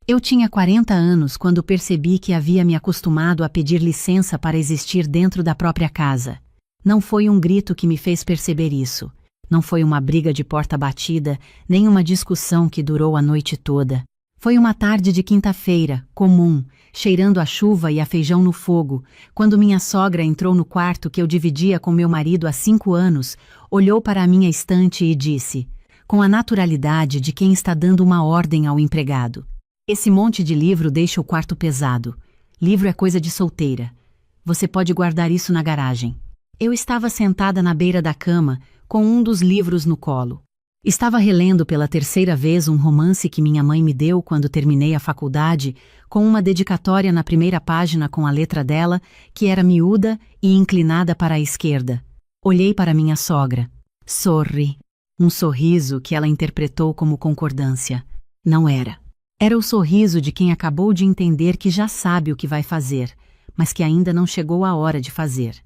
Eu tinha 40 anos quando percebi que havia me acostumado a pedir licença para existir dentro da própria casa. Não foi um grito que me fez perceber isso. Não foi uma briga de porta batida, nem uma discussão que durou a noite toda. Foi uma tarde de quinta-feira, comum, cheirando a chuva e a feijão no fogo, quando minha sogra entrou no quarto que eu dividia com meu marido há 5 anos, olhou para a minha estante e disse, com a naturalidade de quem está dando uma ordem ao empregado: "Esse monte de livro deixa o quarto pesado. Livro é coisa de solteira. Você pode guardar isso na garagem." Eu estava sentada na beira da cama, com um dos livros no colo. Estava relendo pela terceira vez um romance que minha mãe me deu quando terminei a faculdade, com uma dedicatória na primeira página com a letra dela, que era miúda e inclinada para a esquerda. Olhei para minha sogra. Sorri. Um sorriso que ela interpretou como concordância. Não era. Era o sorriso de quem acabou de entender que já sabe o que vai fazer, mas que ainda não chegou a hora de fazer.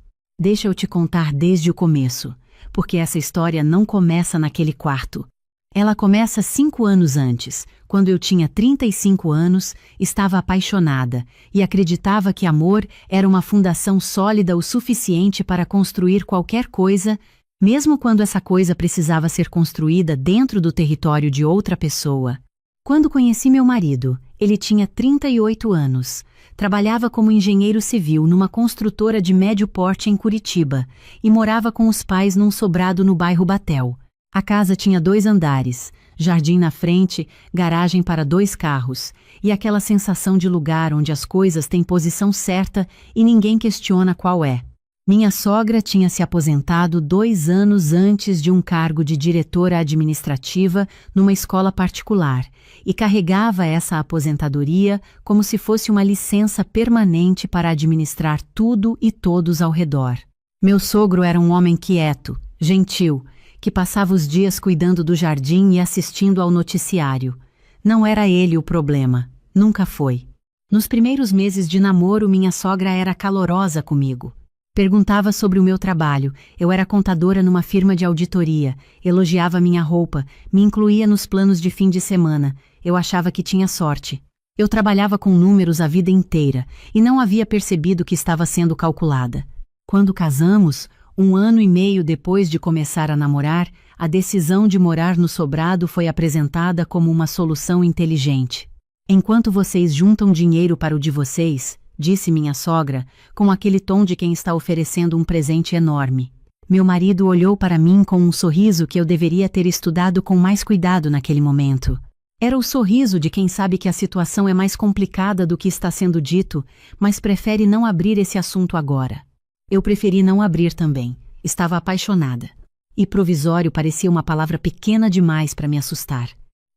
Deixa eu te contar desde o começo, porque essa história não começa naquele quarto. Ela começa 5 anos antes, quando eu tinha 35 anos, estava apaixonada e acreditava que amor era uma fundação sólida o suficiente para construir qualquer coisa, mesmo quando essa coisa precisava ser construída dentro do território de outra pessoa. Quando conheci meu marido, ele tinha 38 anos. Trabalhava como engenheiro civil numa construtora de médio porte em Curitiba e morava com os pais num sobrado no bairro Batel. A casa tinha 2 andares, jardim na frente, garagem para 2 carros e aquela sensação de lugar onde as coisas têm posição certa e ninguém questiona qual é. Minha sogra tinha se aposentado 2 anos antes de um cargo de diretora administrativa numa escola particular e carregava essa aposentadoria como se fosse uma licença permanente para administrar tudo e todos ao redor. Meu sogro era um homem quieto, gentil, que passava os dias cuidando do jardim e assistindo ao noticiário. Não era ele o problema, nunca foi. Nos primeiros meses de namoro, minha sogra era calorosa comigo. Perguntava sobre o meu trabalho, eu era contadora numa firma de auditoria, elogiava minha roupa, me incluía nos planos de fim de semana, eu achava que tinha sorte. Eu trabalhava com números a vida inteira e não havia percebido que estava sendo calculada. Quando casamos, 1 ano e meio depois de começar a namorar, a decisão de morar no sobrado foi apresentada como uma solução inteligente. Enquanto vocês juntam dinheiro para o de vocês, disse minha sogra, com aquele tom de quem está oferecendo um presente enorme. Meu marido olhou para mim com um sorriso que eu deveria ter estudado com mais cuidado naquele momento. Era o sorriso de quem sabe que a situação é mais complicada do que está sendo dito, mas prefere não abrir esse assunto agora. Eu preferi não abrir também. Estava apaixonada. E provisório parecia uma palavra pequena demais para me assustar.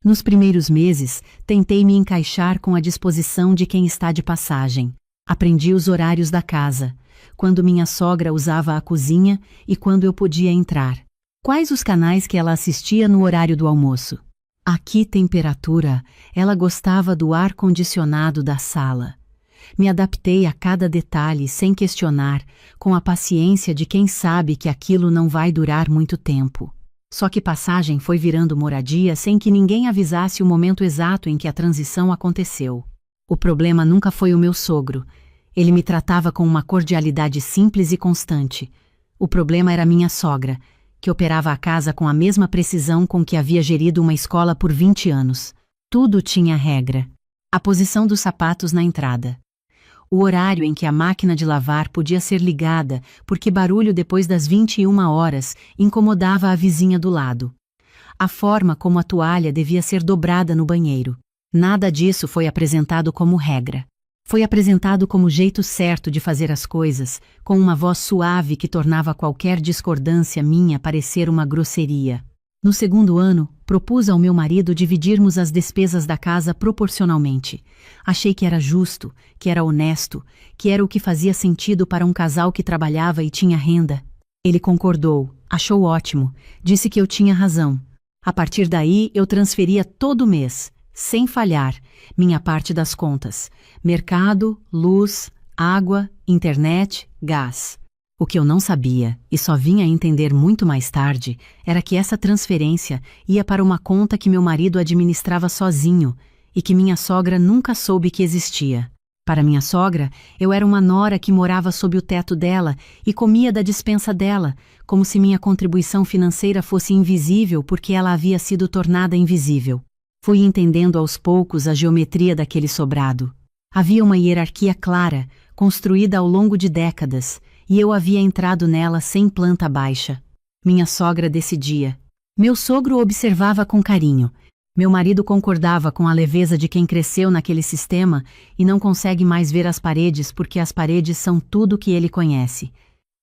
Nos primeiros meses, tentei me encaixar com a disposição de quem está de passagem. Aprendi os horários da casa, quando minha sogra usava a cozinha e quando eu podia entrar. Quais os canais que ela assistia no horário do almoço. A que temperatura ela gostava do ar-condicionado da sala. Me adaptei a cada detalhe sem questionar, com a paciência de quem sabe que aquilo não vai durar muito tempo. Só que passagem foi virando moradia sem que ninguém avisasse o momento exato em que a transição aconteceu. O problema nunca foi o meu sogro. Ele me tratava com uma cordialidade simples e constante. O problema era minha sogra, que operava a casa com a mesma precisão com que havia gerido uma escola por 20 anos. Tudo tinha regra. A posição dos sapatos na entrada. O horário em que a máquina de lavar podia ser ligada, porque barulho depois das 21 horas incomodava a vizinha do lado. A forma como a toalha devia ser dobrada no banheiro. Nada disso foi apresentado como regra. Foi apresentado como jeito certo de fazer as coisas, com uma voz suave que tornava qualquer discordância minha parecer uma grosseria. No 2º ano, propus ao meu marido dividirmos as despesas da casa proporcionalmente. Achei que era justo, que era honesto, que era o que fazia sentido para um casal que trabalhava e tinha renda. Ele concordou, achou ótimo, disse que eu tinha razão. A partir daí, eu transferia todo mês, sem falhar, minha parte das contas: mercado, luz, água, internet, gás. O que eu não sabia, e só vim a entender muito mais tarde, era que essa transferência ia para uma conta que meu marido administrava sozinho, e que minha sogra nunca soube que existia. Para minha sogra, eu era uma nora que morava sob o teto dela e comia da despensa dela, como se minha contribuição financeira fosse invisível porque ela havia sido tornada invisível. Fui entendendo aos poucos a geometria daquele sobrado. Havia uma hierarquia clara, construída ao longo de décadas, e eu havia entrado nela sem planta baixa. Minha sogra decidia. Meu sogro observava com carinho. Meu marido concordava com a leveza de quem cresceu naquele sistema e não consegue mais ver as paredes porque as paredes são tudo que ele conhece.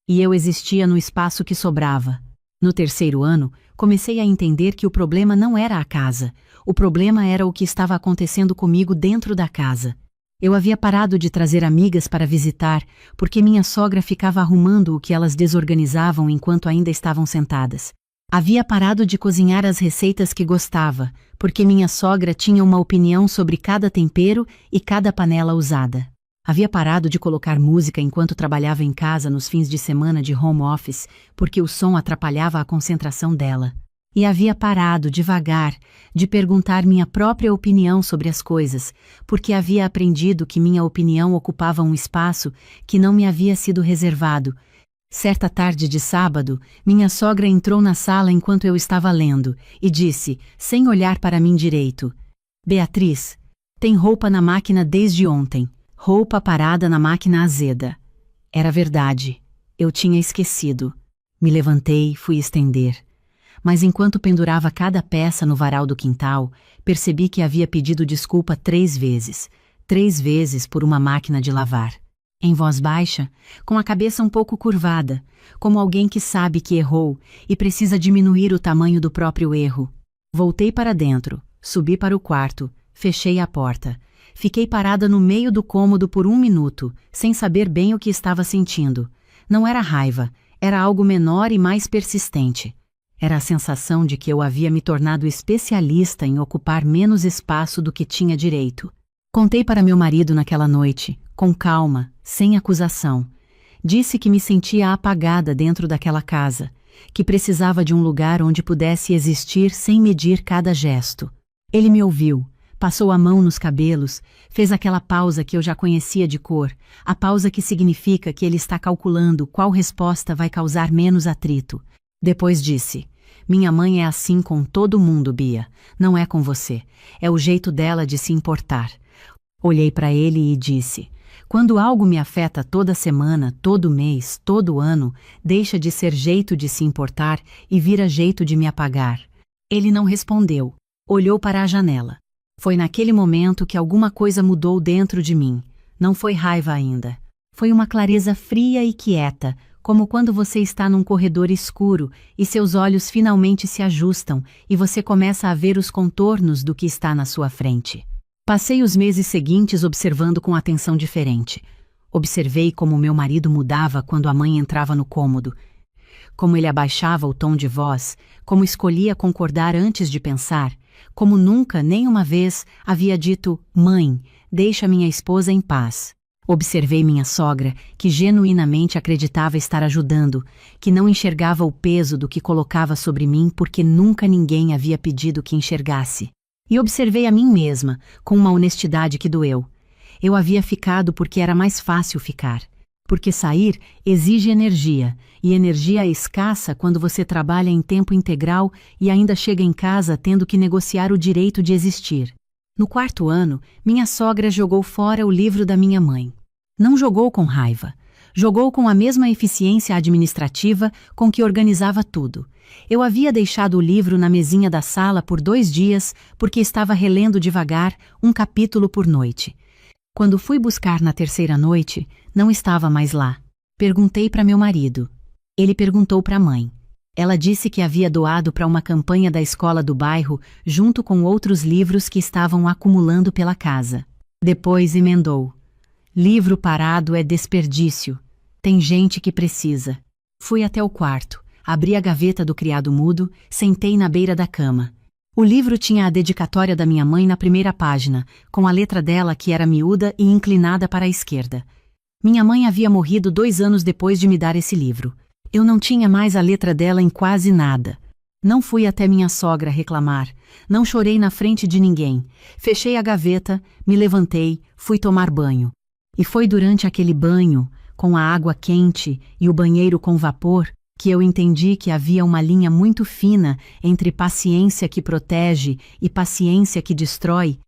E eu existia no espaço que sobrava. No terceiro ano, comecei a entender que o problema não era a casa. O problema era o que estava acontecendo comigo dentro da casa. Eu havia parado de trazer amigas para visitar porque minha sogra ficava arrumando o que elas desorganizavam enquanto ainda estavam sentadas. Havia parado de cozinhar as receitas que gostava, porque minha sogra tinha uma opinião sobre cada tempero e cada panela usada. Havia parado de colocar música enquanto trabalhava em casa nos fins de semana de home office, porque o som atrapalhava a concentração dela. E havia parado, devagar, de perguntar minha própria opinião sobre as coisas, porque havia aprendido que minha opinião ocupava um espaço que não me havia sido reservado. Certa tarde de sábado, minha sogra entrou na sala enquanto eu estava lendo, e disse, sem olhar para mim direito: Beatriz, tem roupa na máquina desde ontem, roupa parada na máquina azeda. Era verdade, eu tinha esquecido. Me levantei, fui estender. Mas enquanto pendurava cada peça no varal do quintal, percebi que havia pedido desculpa 3 vezes por uma máquina de lavar. Em voz baixa, com a cabeça um pouco curvada, como alguém que sabe que errou e precisa diminuir o tamanho do próprio erro. Voltei para dentro, subi para o quarto, fechei a porta. Fiquei parada no meio do cômodo por 1 minuto, sem saber bem o que estava sentindo. Não era raiva, era algo menor e mais persistente. Era a sensação de que eu havia me tornado especialista em ocupar menos espaço do que tinha direito. Contei para meu marido naquela noite, com calma, sem acusação. Disse que me sentia apagada dentro daquela casa, que precisava de um lugar onde pudesse existir sem medir cada gesto. Ele me ouviu, passou a mão nos cabelos, fez aquela pausa que eu já conhecia de cor, a pausa que significa que ele está calculando qual resposta vai causar menos atrito. Depois disse: minha mãe é assim com todo mundo, Bia, não é com você, é o jeito dela de se importar. Olhei para ele e disse: quando algo me afeta toda semana, todo mês, todo ano, deixa de ser jeito de se importar e vira jeito de me apagar. Ele não respondeu, olhou para a janela. Foi naquele momento que alguma coisa mudou dentro de mim. Não foi raiva ainda. Foi uma clareza fria e quieta, como quando você está num corredor escuro e seus olhos finalmente se ajustam e você começa a ver os contornos do que está na sua frente. Passei os meses seguintes observando com atenção diferente. Observei como meu marido mudava quando a mãe entrava no cômodo, como ele abaixava o tom de voz, como escolhia concordar antes de pensar, como nunca, nem uma vez, havia dito: mãe, deixa minha esposa em paz. Observei minha sogra, que genuinamente acreditava estar ajudando, que não enxergava o peso do que colocava sobre mim porque nunca ninguém havia pedido que enxergasse. E observei a mim mesma, com uma honestidade que doeu. Eu havia ficado porque era mais fácil ficar. Porque sair exige energia, e energia é escassa quando você trabalha em tempo integral e ainda chega em casa tendo que negociar o direito de existir. No 4º ano, minha sogra jogou fora o livro da minha mãe. Não jogou com raiva. Jogou com a mesma eficiência administrativa com que organizava tudo. Eu havia deixado o livro na mesinha da sala por 2 dias porque estava relendo devagar, um capítulo por noite. Quando fui buscar na 3ª noite, não estava mais lá. Perguntei para meu marido. Ele perguntou para a mãe. Ela disse que havia doado para uma campanha da escola do bairro junto com outros livros que estavam acumulando pela casa. Depois emendou: livro parado é desperdício. Tem gente que precisa. Fui até o quarto, abri a gaveta do criado mudo, sentei na beira da cama. O livro tinha a dedicatória da minha mãe na primeira página, com a letra dela que era miúda e inclinada para a esquerda. Minha mãe havia morrido 2 anos depois de me dar esse livro. Eu não tinha mais a letra dela em quase nada. Não fui até minha sogra reclamar, Não chorei na frente de ninguém. Fechei a gaveta, me levantei, fui tomar banho. E foi durante aquele banho, com a água quente e o banheiro com vapor, que eu entendi que havia uma linha muito fina entre paciência que protege e paciência que destrói,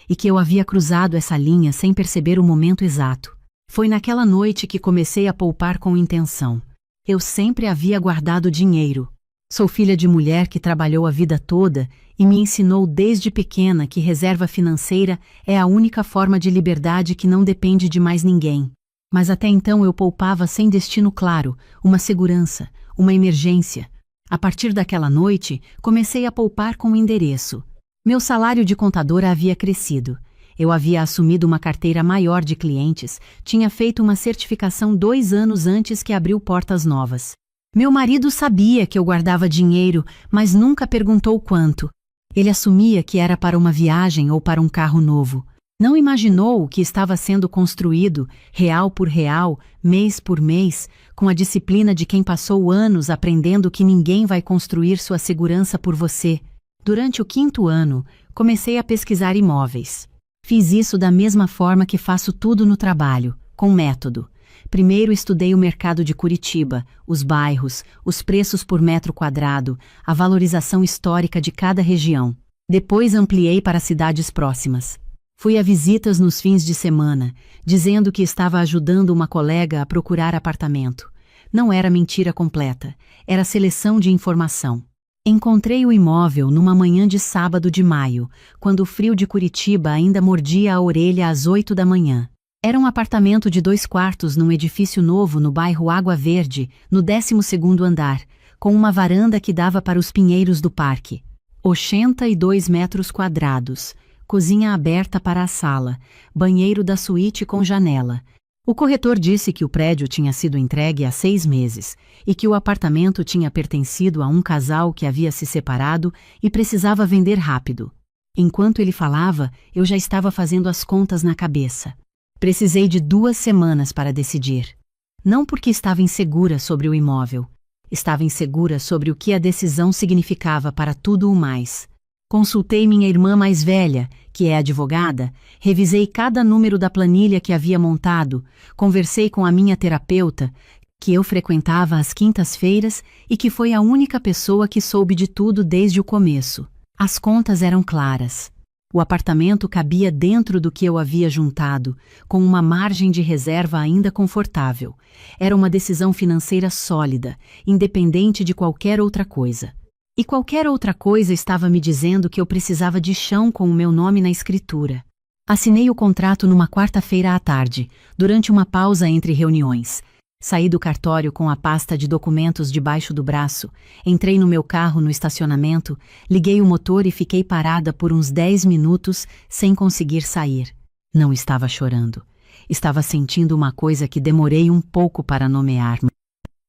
e que eu havia cruzado essa linha sem perceber o momento exato. Foi naquela noite que comecei a poupar com intenção. Eu sempre havia guardado dinheiro. Sou filha de mulher que trabalhou a vida toda e me ensinou desde pequena que reserva financeira é a única forma de liberdade que não depende de mais ninguém. Mas até então eu poupava sem destino claro, uma segurança, uma emergência. A partir daquela noite, comecei a poupar com endereço. Meu salário de contadora havia crescido. Eu havia assumido uma carteira maior de clientes, tinha feito uma certificação 2 anos antes que abriu portas novas. Meu marido sabia que eu guardava dinheiro, mas nunca perguntou quanto. Ele assumia que era para uma viagem ou para um carro novo. Não imaginou o que estava sendo construído, real por real, mês por mês, com a disciplina de quem passou anos aprendendo que ninguém vai construir sua segurança por você. Durante o 5º ano, comecei a pesquisar imóveis. Fiz isso da mesma forma que faço tudo no trabalho, com método. Primeiro estudei o mercado de Curitiba, os bairros, os preços por metro quadrado, a valorização histórica de cada região. Depois ampliei para cidades próximas. Fui a visitas nos fins de semana, dizendo que estava ajudando uma colega a procurar apartamento. Não era mentira completa, era seleção de informação. Encontrei o imóvel numa manhã de sábado de maio, quando o frio de Curitiba ainda mordia a orelha às 8 da manhã. Era um apartamento de 2 quartos num edifício novo no bairro Água Verde, no 12º andar, com uma varanda que dava para os pinheiros do parque. 82 metros quadrados, cozinha aberta para a sala, banheiro da suíte com janela. O corretor disse que o prédio tinha sido entregue há 6 meses e que o apartamento tinha pertencido a um casal que havia se separado e precisava vender rápido. Enquanto ele falava, eu já estava fazendo as contas na cabeça. Precisei de 2 semanas para decidir. Não porque estava insegura sobre o imóvel. Estava insegura sobre o que a decisão significava para tudo o mais. Consultei minha irmã mais velha, que é advogada, revisei cada número da planilha que havia montado, conversei com a minha terapeuta, que eu frequentava às quintas-feiras e que foi a única pessoa que soube de tudo desde o começo. As contas eram claras. O apartamento cabia dentro do que eu havia juntado, com uma margem de reserva ainda confortável. Era uma decisão financeira sólida, independente de qualquer outra coisa. E qualquer outra coisa estava me dizendo que eu precisava de chão com o meu nome na escritura. Assinei o contrato numa quarta-feira à tarde, durante uma pausa entre reuniões. Saí do cartório com a pasta de documentos debaixo do braço, entrei no meu carro no estacionamento, liguei o motor e fiquei parada por uns 10 minutos sem conseguir sair. Não estava chorando. Estava sentindo uma coisa que demorei um pouco para nomear.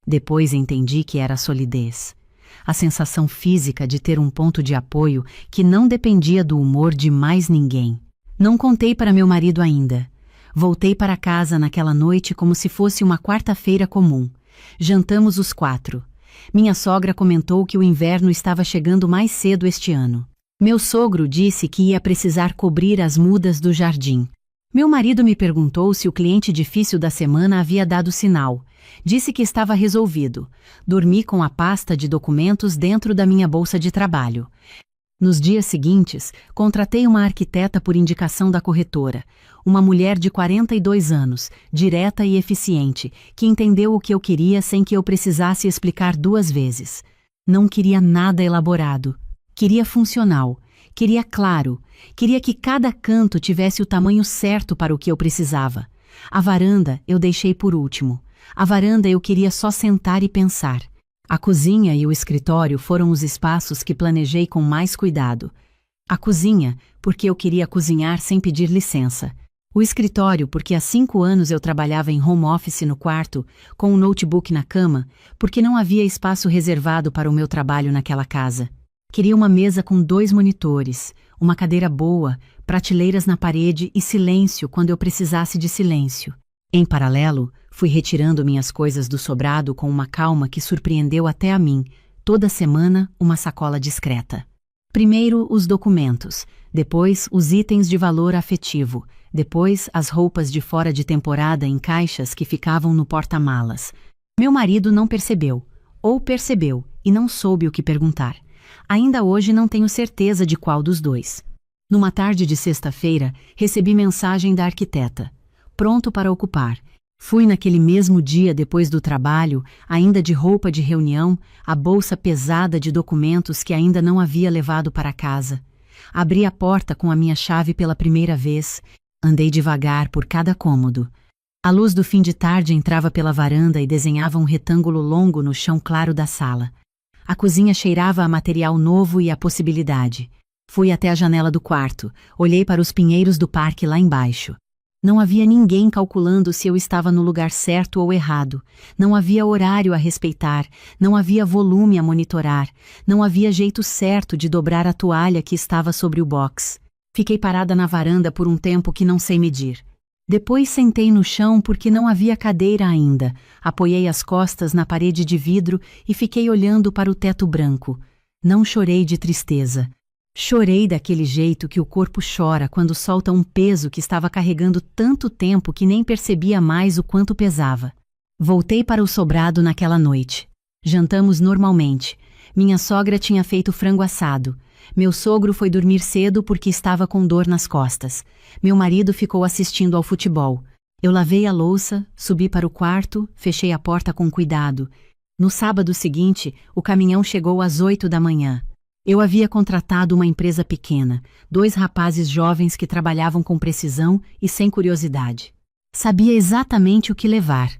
Depois entendi que era solidez. A sensação física de ter um ponto de apoio que não dependia do humor de mais ninguém. Não contei para meu marido ainda. Voltei para casa naquela noite como se fosse uma quarta-feira comum. Jantamos os 4. Minha sogra comentou que o inverno estava chegando mais cedo este ano. Meu sogro disse que ia precisar cobrir as mudas do jardim. Meu marido me perguntou se o cliente difícil da semana havia dado sinal. Disse que estava resolvido. Dormi com a pasta de documentos dentro da minha bolsa de trabalho. Nos dias seguintes, contratei uma arquiteta por indicação da corretora, uma mulher de 42 anos, direta e eficiente, que entendeu o que eu queria sem que eu precisasse explicar 2 vezes. Não queria nada elaborado. Queria funcional. Queria claro. Queria que cada canto tivesse o tamanho certo para o que eu precisava. A varanda eu deixei por último. A varanda eu queria só sentar e pensar. A cozinha e o escritório foram os espaços que planejei com mais cuidado. A cozinha, porque eu queria cozinhar sem pedir licença. O escritório, porque há 5 anos eu trabalhava em home office no quarto, com um notebook na cama, porque não havia espaço reservado para o meu trabalho naquela casa. Queria uma mesa com 2 monitores, uma cadeira boa, prateleiras na parede e silêncio quando eu precisasse de silêncio. Em paralelo, fui retirando minhas coisas do sobrado com uma calma que surpreendeu até a mim, toda semana uma sacola discreta. Primeiro os documentos, depois os itens de valor afetivo, depois as roupas de fora de temporada em caixas que ficavam no porta-malas. Meu marido não percebeu, ou percebeu e não soube o que perguntar. Ainda hoje não tenho certeza de qual dos dois. Numa tarde de sexta-feira, recebi mensagem da arquiteta. Pronto para ocupar. Fui naquele mesmo dia depois do trabalho, ainda de roupa de reunião, a bolsa pesada de documentos que ainda não havia levado para casa. Abri a porta com a minha chave pela primeira vez. Andei devagar por cada cômodo. A luz do fim de tarde entrava pela varanda e desenhava um retângulo longo no chão claro da sala. A cozinha cheirava a material novo e a possibilidade. Fui até a janela do quarto, olhei para os pinheiros do parque lá embaixo. Não havia ninguém calculando se eu estava no lugar certo ou errado. Não havia horário a respeitar, não havia volume a monitorar, não havia jeito certo de dobrar a toalha que estava sobre o box. Fiquei parada na varanda por um tempo que não sei medir. Depois sentei no chão porque não havia cadeira ainda. Apoiei as costas na parede de vidro e fiquei olhando para o teto branco. Não chorei de tristeza. Chorei daquele jeito que o corpo chora quando solta um peso que estava carregando tanto tempo que nem percebia mais o quanto pesava. Voltei para o sobrado naquela noite. Jantamos normalmente. Minha sogra tinha feito frango assado. Meu sogro foi dormir cedo porque estava com dor nas costas. Meu marido ficou assistindo ao futebol. Eu lavei a louça, subi para o quarto, fechei a porta com cuidado. No sábado seguinte, o caminhão chegou às 8 da manhã. Eu havia contratado uma empresa pequena, 2 rapazes jovens que trabalhavam com precisão e sem curiosidade. Sabia exatamente o que levar.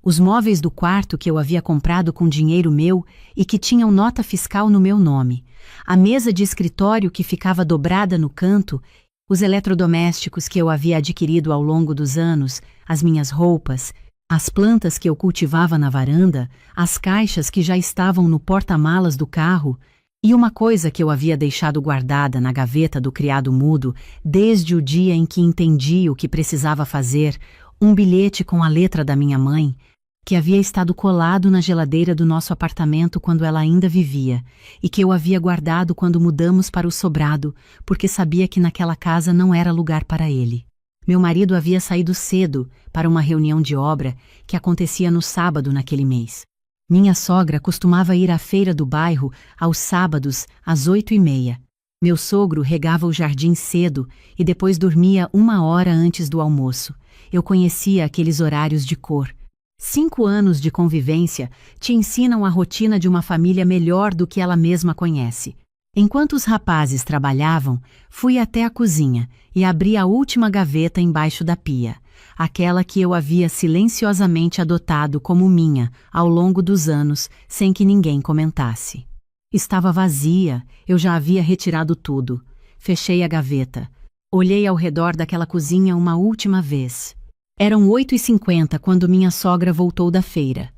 Os móveis do quarto que eu havia comprado com dinheiro meu e que tinham nota fiscal no meu nome. A mesa de escritório que ficava dobrada no canto, os eletrodomésticos que eu havia adquirido ao longo dos anos, as minhas roupas, as plantas que eu cultivava na varanda, as caixas que já estavam no porta-malas do carro. E uma coisa que eu havia deixado guardada na gaveta do criado mudo desde o dia em que entendi o que precisava fazer, um bilhete com a letra da minha mãe, que havia estado colado na geladeira do nosso apartamento quando ela ainda vivia, e que eu havia guardado quando mudamos para o sobrado, porque sabia que naquela casa não era lugar para ele. Meu marido havia saído cedo para uma reunião de obra que acontecia no sábado naquele mês. Minha sogra costumava ir à feira do bairro aos sábados às 8h30. Meu sogro regava o jardim cedo e depois dormia 1 hora antes do almoço. Eu conhecia aqueles horários de cor. 5 anos de convivência te ensinam a rotina de uma família melhor do que ela mesma conhece. Enquanto os rapazes trabalhavam, fui até a cozinha e abri a última gaveta embaixo da pia. Aquela que eu havia silenciosamente adotado como minha ao longo dos anos, sem que ninguém comentasse. Estava vazia, eu já havia retirado tudo. Fechei a gaveta. Olhei ao redor daquela cozinha uma última vez. Eram 8h50 quando minha sogra voltou da feira.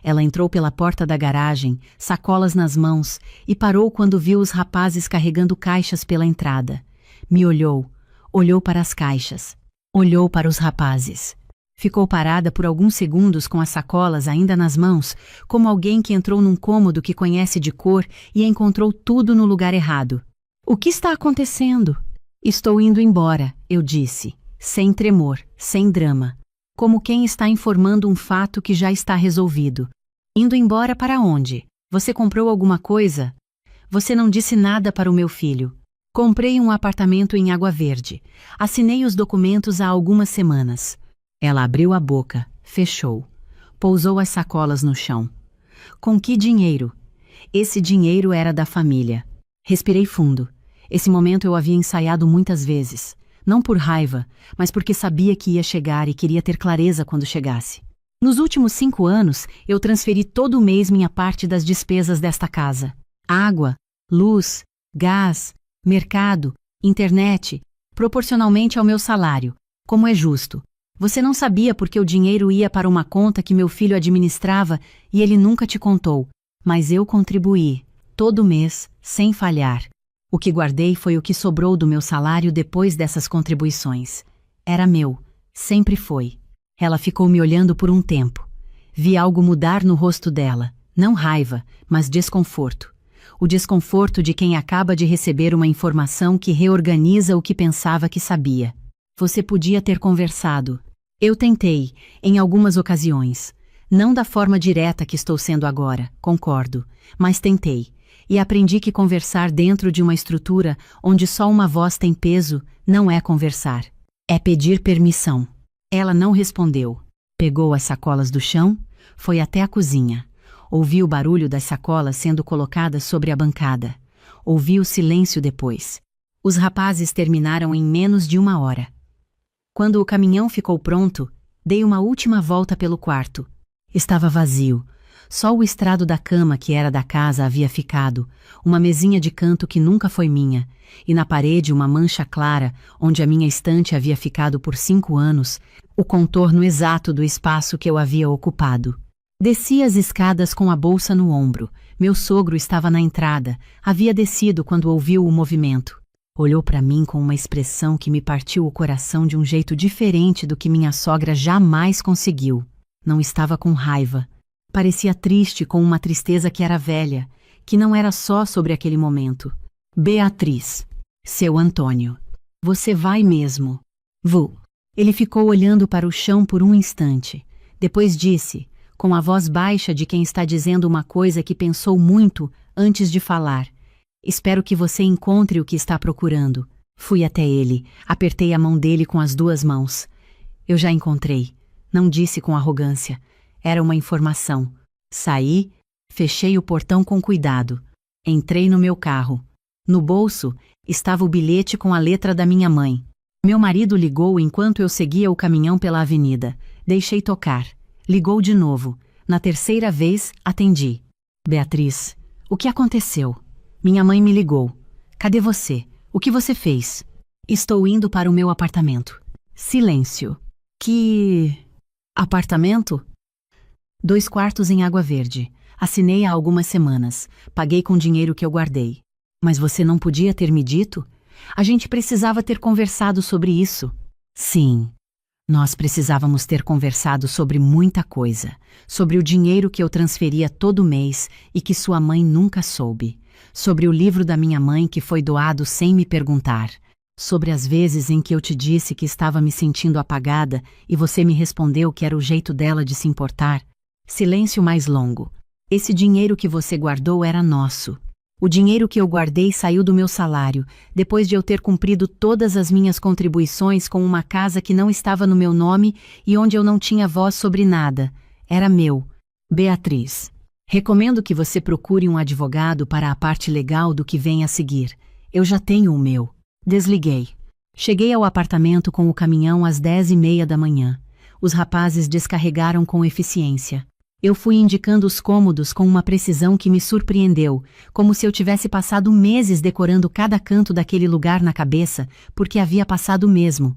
Ela entrou pela porta da garagem, sacolas nas mãos, e parou quando viu os rapazes carregando caixas pela entrada. Me olhou, olhou para as caixas. Olhou para os rapazes. Ficou parada por alguns segundos com as sacolas ainda nas mãos, como alguém que entrou num cômodo que conhece de cor e encontrou tudo no lugar errado. O que está acontecendo? Estou indo embora, eu disse, sem tremor, sem drama, como quem está informando um fato que já está resolvido. Indo embora para onde? Você comprou alguma coisa? Você não disse nada para o meu filho. Comprei um apartamento em Água Verde. Assinei os documentos há algumas semanas. Ela abriu a boca, fechou. Pousou as sacolas no chão. Com que dinheiro? Esse dinheiro era da família. Respirei fundo. Esse momento eu havia ensaiado muitas vezes. Não por raiva, mas porque sabia que ia chegar e queria ter clareza quando chegasse. Nos últimos 5 anos, eu transferi todo mês minha parte das despesas desta casa. Água, luz, gás, mercado, internet, proporcionalmente ao meu salário, como é justo. Você não sabia porque o dinheiro ia para uma conta que meu filho administrava e ele nunca te contou, mas eu contribuí, todo mês, sem falhar. O que guardei foi o que sobrou do meu salário depois dessas contribuições. Era meu, sempre foi. Ela ficou me olhando por um tempo. Vi algo mudar no rosto dela, não raiva, mas desconforto. o desconforto de quem acaba de receber uma informação que reorganiza o que pensava que sabia. Você podia ter conversado. Eu tentei, em algumas ocasiões. Não da forma direta que estou sendo agora, concordo, mas tentei. E aprendi que conversar dentro de uma estrutura onde só uma voz tem peso não é conversar. É pedir permissão. Ela não respondeu. Pegou as sacolas do chão, foi até a cozinha. Ouvi o barulho das sacolas sendo colocadas sobre a bancada. Ouvi o silêncio depois. Os rapazes terminaram em menos de 1 hora. Quando o caminhão ficou pronto, dei uma última volta pelo quarto. Estava vazio. Só o estrado da cama que era da casa havia ficado, uma mesinha de canto que nunca foi minha, e na parede uma mancha clara, onde a minha estante havia ficado por 5 anos, o contorno exato do espaço que eu havia ocupado. Desci as escadas com a bolsa no ombro. Meu sogro estava na entrada, havia descido quando ouviu o movimento. Olhou para mim com uma expressão que me partiu o coração de um jeito diferente do que minha sogra jamais conseguiu. Não estava com raiva. Parecia triste, com uma tristeza que era velha, que não era só sobre aquele momento. Beatriz. Seu Antônio. Você vai mesmo? Vou. Ele ficou olhando para o chão por um instante. Depois disse, com a voz baixa de quem está dizendo uma coisa que pensou muito antes de falar. Espero que você encontre o que está procurando. Fui até ele, apertei a mão dele com as 2 mãos. Eu já encontrei. Não disse com arrogância. Era uma informação. Saí, fechei o portão com cuidado. Entrei no meu carro. No bolso, estava o bilhete com a letra da minha mãe. Meu marido ligou enquanto eu seguia o caminhão pela avenida. Deixei tocar. Ligou de novo. Na 3ª vez, atendi. Beatriz, o que aconteceu? Minha mãe me ligou. Cadê você? O que você fez? Estou indo para o meu apartamento. Silêncio. Que... apartamento? 2 quartos em Água Verde. Assinei há algumas semanas. Paguei com dinheiro que eu guardei. Mas você não podia ter me dito? A gente precisava ter conversado sobre isso. Sim. Nós precisávamos ter conversado sobre muita coisa. Sobre o dinheiro que eu transferia todo mês e que sua mãe nunca soube. Sobre o livro da minha mãe que foi doado sem me perguntar. Sobre as vezes em que eu te disse que estava me sentindo apagada e você me respondeu que era o jeito dela de se importar. Silêncio mais longo. Esse dinheiro que você guardou era nosso. O dinheiro que eu guardei saiu do meu salário, depois de eu ter cumprido todas as minhas contribuições com uma casa que não estava no meu nome e onde eu não tinha voz sobre nada. Era meu. Beatriz. Recomendo que você procure um advogado para a parte legal do que vem a seguir. Eu já tenho o meu. Desliguei. Cheguei ao apartamento com o caminhão às 10h30 da manhã. Os rapazes descarregaram com eficiência. Eu fui indicando os cômodos com uma precisão que me surpreendeu, como se eu tivesse passado meses decorando cada canto daquele lugar na cabeça, porque havia passado mesmo.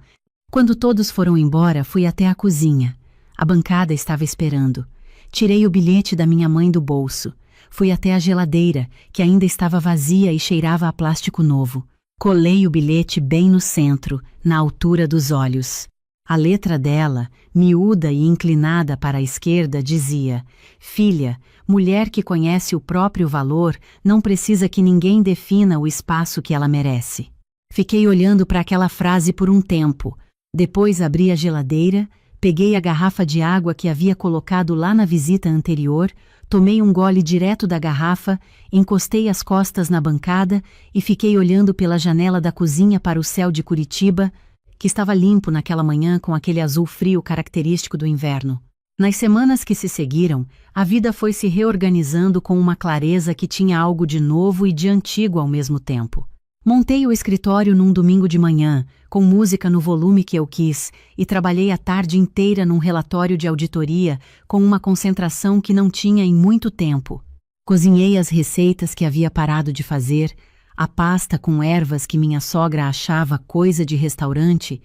Quando todos foram embora, fui até a cozinha. A bancada estava esperando. Tirei o bilhete da minha mãe do bolso. Fui até a geladeira, que ainda estava vazia e cheirava a plástico novo. Colei o bilhete bem no centro, na altura dos olhos. A letra dela, miúda e inclinada para a esquerda, dizia: Filha, mulher que conhece o próprio valor, não precisa que ninguém defina o espaço que ela merece. Fiquei olhando para aquela frase por um tempo. Depois abri a geladeira, peguei a garrafa de água que havia colocado lá na visita anterior, tomei um gole direto da garrafa, encostei as costas na bancada e fiquei olhando pela janela da cozinha para o céu de Curitiba, que estava limpo naquela manhã com aquele azul frio característico do inverno. Nas semanas que se seguiram, a vida foi se reorganizando com uma clareza que tinha algo de novo e de antigo ao mesmo tempo. Montei o escritório num domingo de manhã, com música no volume que eu quis, e trabalhei a tarde inteira num relatório de auditoria com uma concentração que não tinha em muito tempo. Cozinhei as receitas que havia parado de fazer, a pasta com ervas que minha sogra achava coisa de restaurante,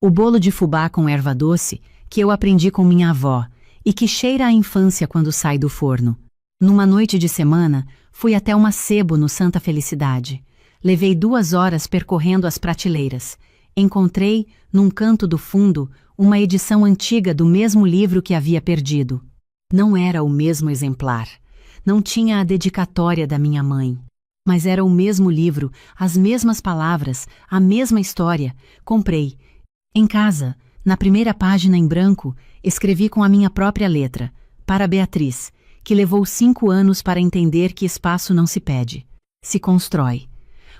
o bolo de fubá com erva doce, que eu aprendi com minha avó, e que cheira à infância quando sai do forno. Numa noite de semana, fui até uma sebo no Santa Felicidade. Levei 2 horas percorrendo as prateleiras. Encontrei, num canto do fundo, uma edição antiga do mesmo livro que havia perdido. Não era o mesmo exemplar. Não tinha a dedicatória da minha mãe. Mas era o mesmo livro, as mesmas palavras, a mesma história. Comprei. Em casa, na primeira página em branco, escrevi com a minha própria letra, para Beatriz, que levou 5 anos para entender que espaço não se pede, se constrói.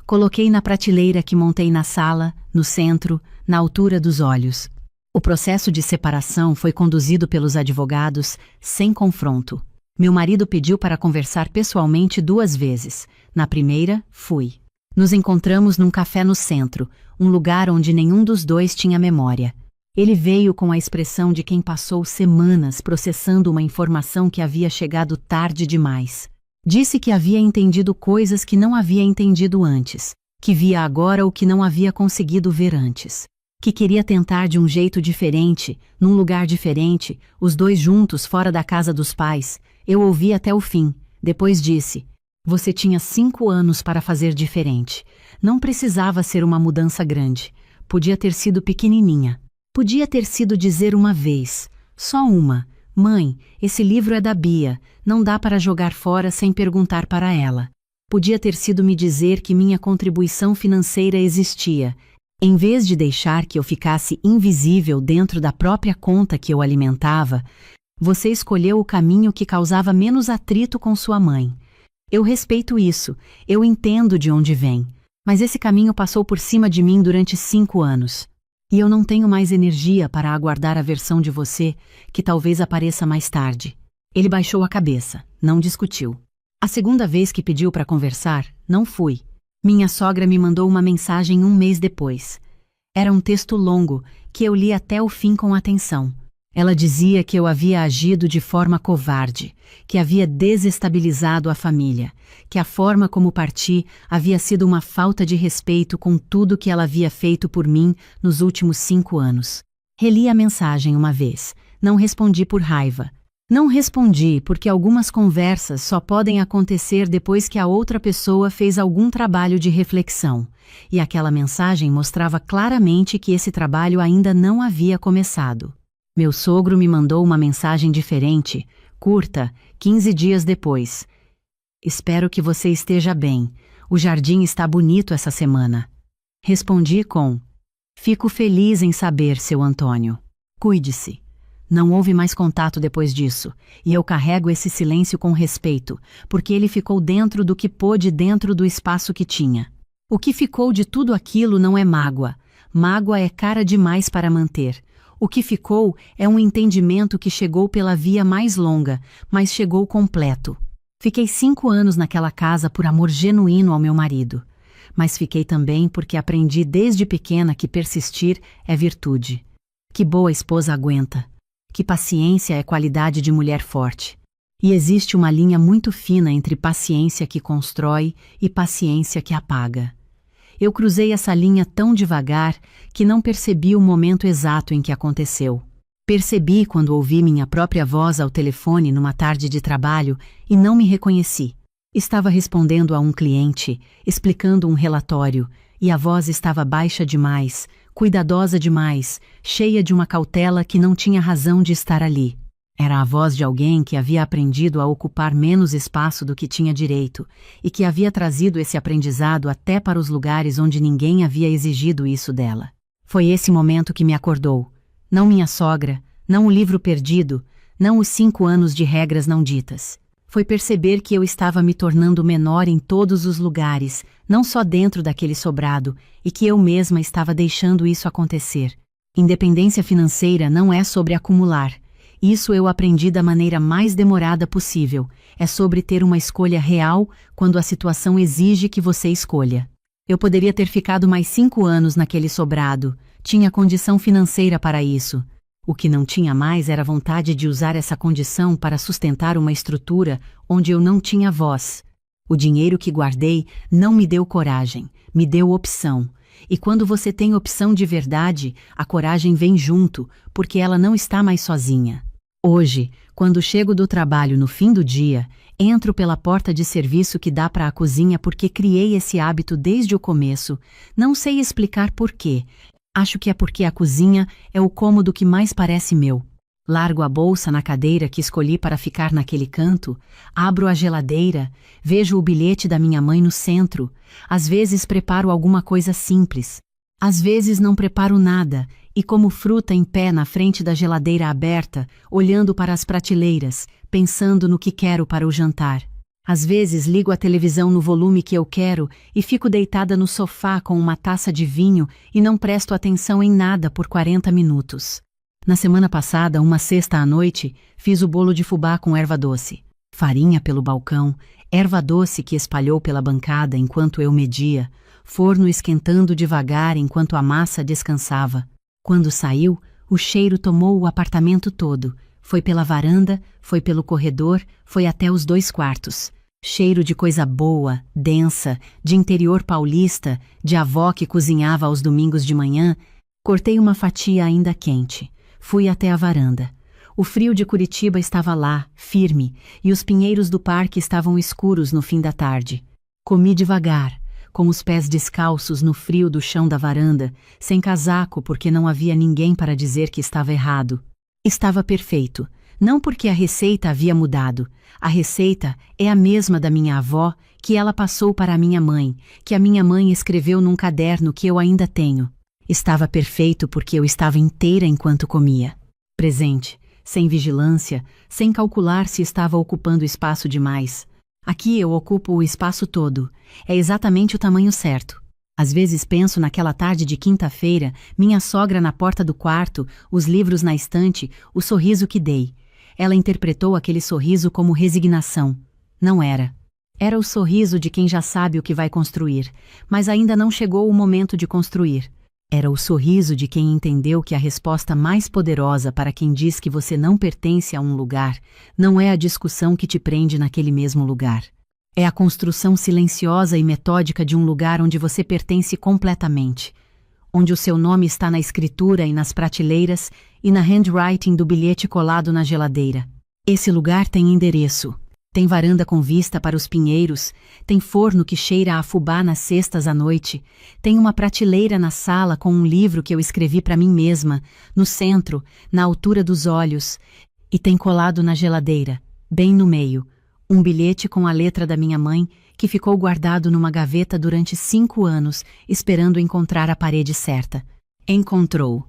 Coloquei na prateleira que montei na sala, no centro, na altura dos olhos. O processo de separação foi conduzido pelos advogados, sem confronto. Meu marido pediu para conversar pessoalmente 2 vezes. Na primeira, fui. Nos encontramos num café no centro, um lugar onde nenhum dos dois tinha memória. Ele veio com a expressão de quem passou semanas processando uma informação que havia chegado tarde demais. Disse que havia entendido coisas que não havia entendido antes, que via agora o que não havia conseguido ver antes, que queria tentar de um jeito diferente, num lugar diferente, os dois juntos fora da casa dos pais. Eu ouvi até o fim. Depois disse: "Você tinha 5 anos para fazer diferente. Não precisava ser uma mudança grande. Podia ter sido pequenininha. Podia ter sido dizer uma vez, só uma: Mãe, esse livro é da Bia, não dá para jogar fora sem perguntar para ela. Podia ter sido me dizer que minha contribuição financeira existia, em vez de deixar que eu ficasse invisível dentro da própria conta que eu alimentava. Você escolheu o caminho que causava menos atrito com sua mãe. Eu respeito isso, eu entendo de onde vem, mas esse caminho passou por cima de mim durante 5 anos. E eu não tenho mais energia para aguardar a versão de você, que talvez apareça mais tarde." Ele baixou a cabeça, não discutiu. A segunda vez que pediu para conversar, não fui. Minha sogra me mandou uma mensagem 1 mês depois. Era um texto longo, que eu li até o fim com atenção. Ela dizia que eu havia agido de forma covarde, que havia desestabilizado a família, que a forma como parti havia sido uma falta de respeito com tudo que ela havia feito por mim nos últimos 5 anos. Reli a mensagem uma vez. Não respondi por raiva. Não respondi porque algumas conversas só podem acontecer depois que a outra pessoa fez algum trabalho de reflexão. E aquela mensagem mostrava claramente que esse trabalho ainda não havia começado. Meu sogro me mandou uma mensagem diferente, curta, 15 dias depois. "Espero que você esteja bem. O jardim está bonito essa semana." Respondi com: "Fico feliz em saber, seu Antônio. Cuide-se." Não houve mais contato depois disso, e eu carrego esse silêncio com respeito, porque ele ficou dentro do que pôde dentro do espaço que tinha. O que ficou de tudo aquilo não é mágoa. Mágoa é cara demais para manter. O que ficou é um entendimento que chegou pela via mais longa, mas chegou completo. Fiquei 5 anos naquela casa por amor genuíno ao meu marido. Mas fiquei também porque aprendi desde pequena que persistir é virtude. Que boa esposa aguenta. Que paciência é qualidade de mulher forte. E existe uma linha muito fina entre paciência que constrói e paciência que apaga. Eu cruzei essa linha tão devagar que não percebi o momento exato em que aconteceu. Percebi quando ouvi minha própria voz ao telefone numa tarde de trabalho e não me reconheci. Estava respondendo a um cliente, explicando um relatório, e a voz estava baixa demais, cuidadosa demais, cheia de uma cautela que não tinha razão de estar ali. Era a voz de alguém que havia aprendido a ocupar menos espaço do que tinha direito e que havia trazido esse aprendizado até para os lugares onde ninguém havia exigido isso dela. Foi esse momento que me acordou. Não minha sogra, não o livro perdido, não os 5 anos de regras não ditas. Foi perceber que eu estava me tornando menor em todos os lugares, não só dentro daquele sobrado, e que eu mesma estava deixando isso acontecer. Independência financeira não é sobre acumular. Isso eu aprendi da maneira mais demorada possível. É sobre ter uma escolha real quando a situação exige que você escolha. Eu poderia ter ficado mais 5 anos naquele sobrado. Tinha condição financeira para isso. O que não tinha mais era vontade de usar essa condição para sustentar uma estrutura onde eu não tinha voz. O dinheiro que guardei não me deu coragem, me deu opção. E quando você tem opção de verdade, a coragem vem junto, porque ela não está mais sozinha. Hoje, quando chego do trabalho no fim do dia, entro pela porta de serviço que dá para a cozinha porque criei esse hábito desde o começo. Não sei explicar por quê. Acho que é porque a cozinha é o cômodo que mais parece meu. Largo a bolsa na cadeira que escolhi para ficar naquele canto, abro a geladeira, vejo o bilhete da minha mãe no centro. Às vezes preparo alguma coisa simples. Às vezes não preparo nada e como fruta em pé na frente da geladeira aberta, olhando para as prateleiras, pensando no que quero para o jantar. Às vezes ligo a televisão no volume que eu quero e fico deitada no sofá com uma taça de vinho e não presto atenção em nada por 40 minutos. Na semana passada, uma sexta à noite, fiz o bolo de fubá com erva doce. Farinha pelo balcão, erva doce que espalhou pela bancada enquanto eu media, forno esquentando devagar enquanto a massa descansava. Quando saiu, o cheiro tomou o apartamento todo. Foi pela varanda, foi pelo corredor, foi até os 2 quartos. Cheiro de coisa boa, densa, de interior paulista, de avó que cozinhava aos domingos de manhã. Cortei uma fatia ainda quente. Fui até a varanda. O frio de Curitiba estava lá, firme, e os pinheiros do parque estavam escuros no fim da tarde. Comi devagar, com os pés descalços no frio do chão da varanda, sem casaco porque não havia ninguém para dizer que estava errado. Estava perfeito, não porque a receita havia mudado. A receita é a mesma da minha avó, que ela passou para a minha mãe, que a minha mãe escreveu num caderno que eu ainda tenho. Estava perfeito porque eu estava inteira enquanto comia. Presente, sem vigilância, sem calcular se estava ocupando espaço demais. Aqui eu ocupo o espaço todo. É exatamente o tamanho certo. Às vezes penso naquela tarde de quinta-feira, minha sogra na porta do quarto, os livros na estante, o sorriso que dei. Ela interpretou aquele sorriso como resignação. Não era. Era o sorriso de quem já sabe o que vai construir, mas ainda não chegou o momento de construir. Era o sorriso de quem entendeu que a resposta mais poderosa para quem diz que você não pertence a um lugar não é a discussão que te prende naquele mesmo lugar. É a construção silenciosa e metódica de um lugar onde você pertence completamente, onde o seu nome está na escritura e nas prateleiras e na handwriting do bilhete colado na geladeira. Esse lugar tem endereço. Tem varanda com vista para os pinheiros, tem forno que cheira a fubá nas sextas à noite, tem uma prateleira na sala com um livro que eu escrevi para mim mesma, no centro, na altura dos olhos, e tem colado na geladeira, bem no meio, um bilhete com a letra da minha mãe que ficou guardado numa gaveta durante 5 anos, esperando encontrar a parede certa. Encontrou.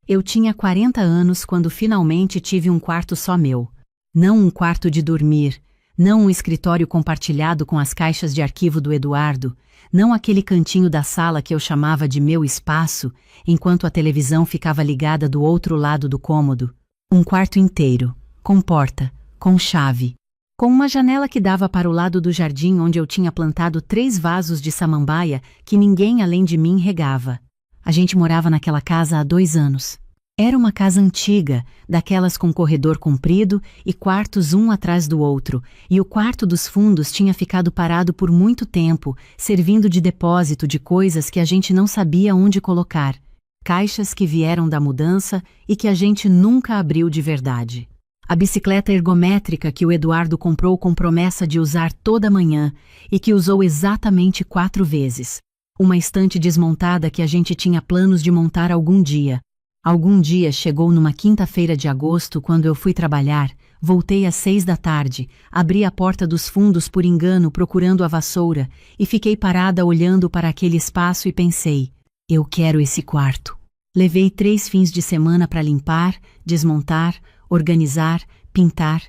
Eu tinha 40 anos quando finalmente tive um quarto só meu. Não um quarto de dormir, não um escritório compartilhado com as caixas de arquivo do Eduardo, não aquele cantinho da sala que eu chamava de meu espaço, enquanto a televisão ficava ligada do outro lado do cômodo. Um quarto inteiro, com porta, com chave, com uma janela que dava para o lado do jardim onde eu tinha plantado 3 vasos de samambaia que ninguém além de mim regava. A gente morava naquela casa há 2 anos. Era uma casa antiga, daquelas com corredor comprido e quartos um atrás do outro, e o quarto dos fundos tinha ficado parado por muito tempo, servindo de depósito de coisas que a gente não sabia onde colocar, caixas que vieram da mudança e que a gente nunca abriu de verdade. A bicicleta ergométrica que o Eduardo comprou com promessa de usar toda manhã e que usou exatamente 4 vezes. Uma estante desmontada que a gente tinha planos de montar algum dia. Algum dia chegou numa quinta-feira de agosto quando eu fui trabalhar, voltei às 6 da tarde, abri a porta dos fundos por engano procurando a vassoura e fiquei parada olhando para aquele espaço e pensei, eu quero esse quarto. Levei 3 fins de semana para limpar, desmontar, organizar, pintar.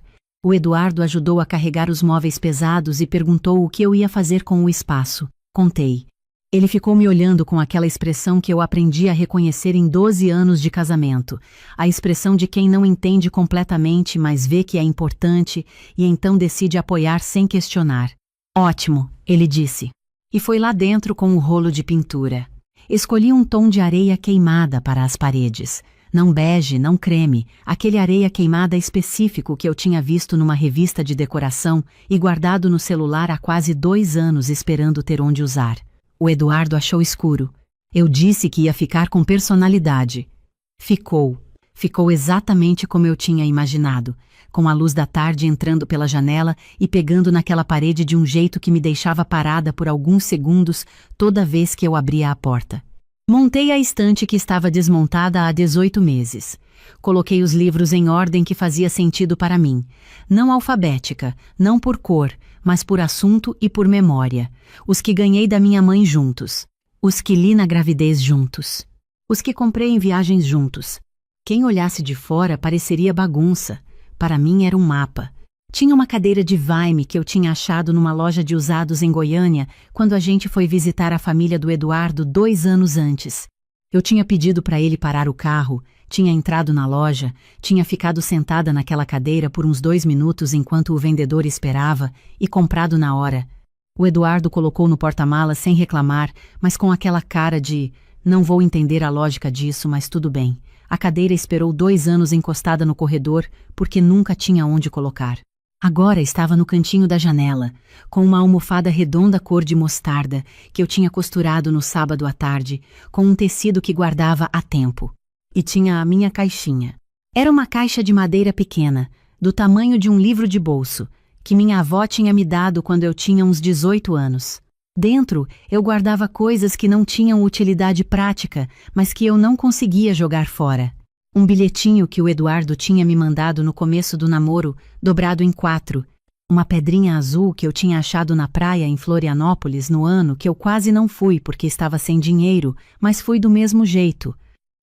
O Eduardo ajudou a carregar os móveis pesados e perguntou o que eu ia fazer com o espaço. Contei. Ele ficou me olhando com aquela expressão que eu aprendi a reconhecer em 12 anos de casamento, a expressão de quem não entende completamente, mas vê que é importante e então decide apoiar sem questionar. Ótimo, ele disse. E foi lá dentro com o rolo de pintura. Escolhi um tom de areia queimada para as paredes. Não bege, não creme, aquele areia queimada específico que eu tinha visto numa revista de decoração e guardado no celular há quase 2 anos esperando ter onde usar. O Eduardo achou escuro. Eu disse que ia ficar com personalidade. Ficou. Ficou exatamente como eu tinha imaginado, com a luz da tarde entrando pela janela e pegando naquela parede de um jeito que me deixava parada por alguns segundos toda vez que eu abria a porta. Montei a estante que estava desmontada há 18 meses. Coloquei os livros em ordem que fazia sentido para mim. Não alfabética, não por cor, mas por assunto e por memória. Os que ganhei da minha mãe juntos. Os que li na gravidez juntos. Os que comprei em viagens juntos. Quem olhasse de fora pareceria bagunça. Para mim era um mapa. Tinha uma cadeira de Vaime que eu tinha achado numa loja de usados em Goiânia quando a gente foi visitar a família do Eduardo 2 anos antes. Eu tinha pedido para ele parar o carro, tinha entrado na loja, tinha ficado sentada naquela cadeira por uns 2 minutos enquanto o vendedor esperava e comprado na hora. O Eduardo colocou no porta-malas sem reclamar, mas com aquela cara de "não vou entender a lógica disso, mas tudo bem". A cadeira esperou 2 anos encostada no corredor porque nunca tinha onde colocar. Agora estava no cantinho da janela, com uma almofada redonda cor de mostarda que eu tinha costurado no sábado à tarde, com um tecido que guardava há tempo. E tinha a minha caixinha. Era uma caixa de madeira pequena, do tamanho de um livro de bolso, que minha avó tinha me dado quando eu tinha uns 18 anos. Dentro, eu guardava coisas que não tinham utilidade prática, mas que eu não conseguia jogar fora. Um bilhetinho que o Eduardo tinha me mandado no começo do namoro, dobrado em 4. Uma pedrinha azul que eu tinha achado na praia em Florianópolis no ano que eu quase não fui porque estava sem dinheiro, mas fui do mesmo jeito.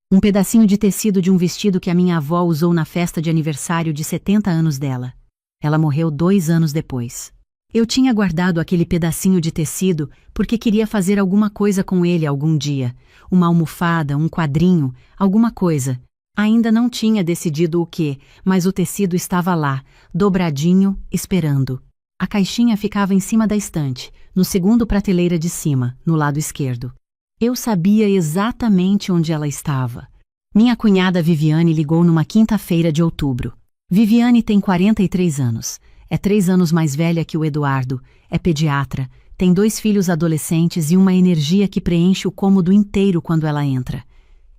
Um pedacinho de tecido de um vestido que a minha avó usou na festa de aniversário de 70 anos dela. Ela morreu 2 anos depois. Eu tinha guardado aquele pedacinho de tecido porque queria fazer alguma coisa com ele algum dia. Uma almofada, um quadrinho, alguma coisa. Ainda não tinha decidido o que, mas o tecido estava lá, dobradinho, esperando. A caixinha ficava em cima da estante, no segundo prateleira de cima, no lado esquerdo. Eu sabia exatamente onde ela estava. Minha cunhada Viviane ligou numa quinta-feira de outubro. Viviane tem 43 anos. É 3 anos mais velha que o Eduardo, é pediatra, tem 2 filhos adolescentes e uma energia que preenche o cômodo inteiro quando ela entra.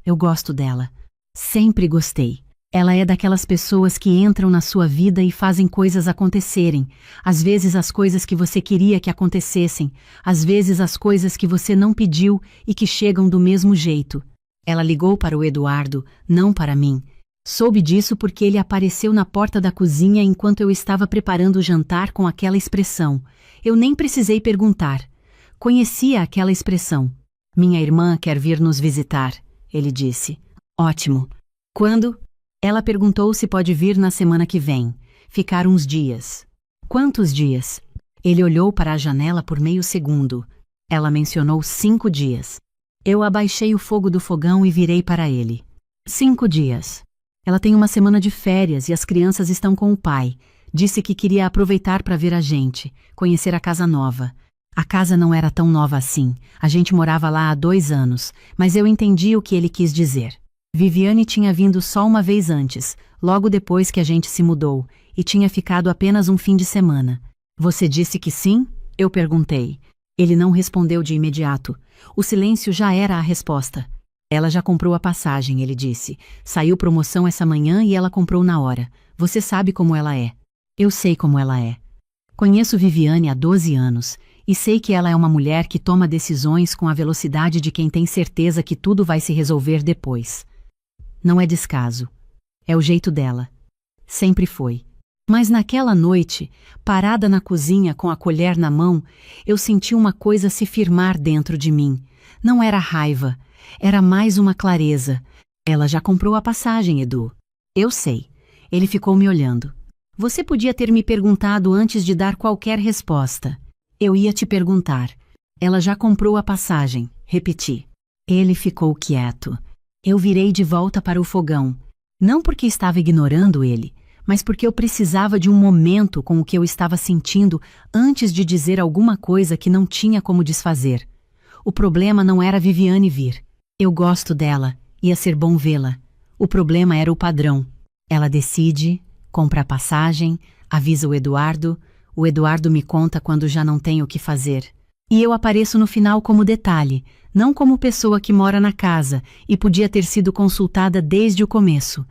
Eu gosto dela. Sempre gostei. Ela é daquelas pessoas que entram na sua vida e fazem coisas acontecerem. Às vezes as coisas que você queria que acontecessem, às vezes as coisas que você não pediu e que chegam do mesmo jeito. Ela ligou para o Eduardo, não para mim. Soube disso porque ele apareceu na porta da cozinha enquanto eu estava preparando o jantar com aquela expressão. Eu nem precisei perguntar. Conhecia aquela expressão. Minha irmã quer vir nos visitar, ele disse. Ótimo. Quando? Ela perguntou se pode vir na semana que vem. Ficar uns dias. Quantos dias? Ele olhou para a janela por meio segundo. Ela mencionou 5 dias. Eu abaixei o fogo do fogão e virei para ele. 5 dias. Ela tem uma semana de férias e as crianças estão com o pai. Disse que queria aproveitar para ver a gente, conhecer a casa nova. A casa não era tão nova assim. A gente morava lá há 2 anos, mas eu entendi o que ele quis dizer. Viviane tinha vindo só uma vez antes, logo depois que a gente se mudou, e tinha ficado apenas um fim de semana. Você disse que sim? Eu perguntei. Ele não respondeu de imediato. O silêncio já era a resposta. Ela já comprou a passagem, ele disse. Saiu promoção essa manhã e ela comprou na hora. Você sabe como ela é. Eu sei como ela é. Conheço Viviane há 12 anos, e sei que ela é uma mulher que toma decisões com a velocidade de quem tem certeza que tudo vai se resolver depois. Não é descaso. É o jeito dela. Sempre foi. Mas naquela noite, parada na cozinha com a colher na mão, eu senti uma coisa se firmar dentro de mim. Não era raiva, era mais uma clareza. Ela já comprou a passagem, Edu. Eu sei. Ele ficou me olhando. Você podia ter me perguntado antes de dar qualquer resposta. Eu ia te perguntar. Ela já comprou a passagem, repeti. Ele ficou quieto. Eu virei de volta para o fogão. Não porque estava ignorando ele, mas porque eu precisava de um momento com o que eu estava sentindo antes de dizer alguma coisa que não tinha como desfazer. O problema não era Viviane vir. Eu gosto dela, ia ser bom vê-la. O problema era o padrão. Ela decide, compra a passagem, avisa o Eduardo me conta quando já não tem o que fazer. E eu apareço no final como detalhe, não como pessoa que mora na casa e podia ter sido consultada desde o começo.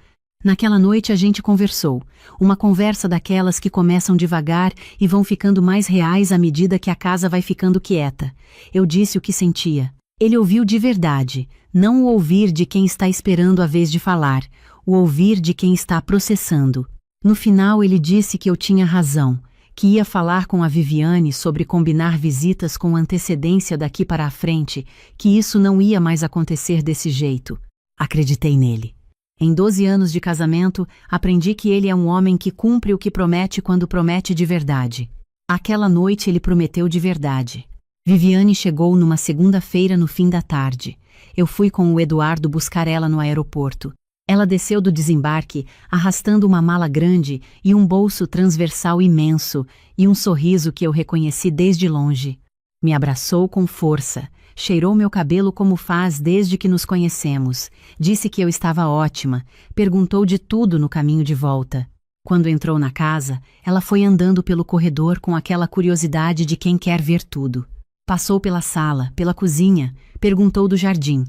Naquela noite a gente conversou, uma conversa daquelas que começam devagar e vão ficando mais reais à medida que a casa vai ficando quieta. Eu disse o que sentia. Ele ouviu de verdade, Não o ouvir de quem está esperando a vez de falar, o ouvir de quem está processando. No final ele disse que eu tinha razão, que ia falar com a Viviane sobre combinar visitas com antecedência daqui para a frente, que isso não ia mais acontecer desse jeito. Acreditei nele. Em 12 anos de casamento, aprendi que ele é um homem que cumpre o que promete quando promete de verdade. Aquela noite ele prometeu de verdade. Viviane chegou numa segunda-feira no fim da tarde. Eu fui com o Eduardo buscar ela no aeroporto. Ela desceu do desembarque, arrastando uma mala grande e um bolso transversal imenso, e um sorriso que eu reconheci desde longe. Me abraçou com força, cheirou meu cabelo como faz desde que nos conhecemos, disse que eu estava ótima, perguntou de tudo no caminho de volta. Quando entrou na casa, ela foi andando pelo corredor com aquela curiosidade de quem quer ver tudo. Passou pela sala, pela cozinha, perguntou do jardim.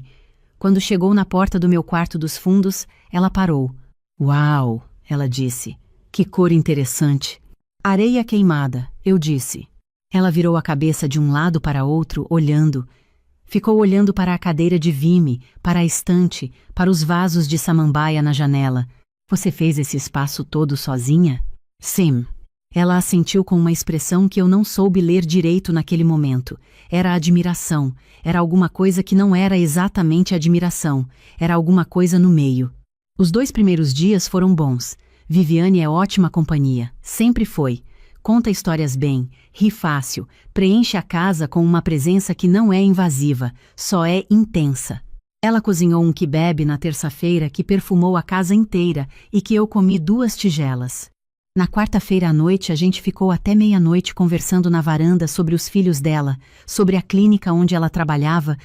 Quando chegou na porta do meu quarto dos fundos, ela parou. "Uau!" ela disse. "Que cor interessante." "Areia queimada", eu disse. Ela virou a cabeça de um lado para outro, olhando. Ficou olhando para a cadeira de vime, para a estante, para os vasos de samambaia na janela. "Você fez esse espaço todo sozinha?" "Sim." Ela assentiu com uma expressão que eu não soube ler direito naquele momento. Era admiração. Era alguma coisa que não era exatamente admiração. Era alguma coisa no meio. Os 2 primeiros dias foram bons. Viviane é ótima companhia. Sempre foi. Conta histórias bem, ri fácil, preenche a casa com uma presença que não é invasiva, só é intensa. Ela cozinhou um kebab na terça-feira que perfumou a casa inteira e que eu comi 2 tigelas. Na quarta-feira à noite a gente ficou até meia-noite conversando na varanda sobre os filhos dela, sobre a clínica onde ela trabalhava,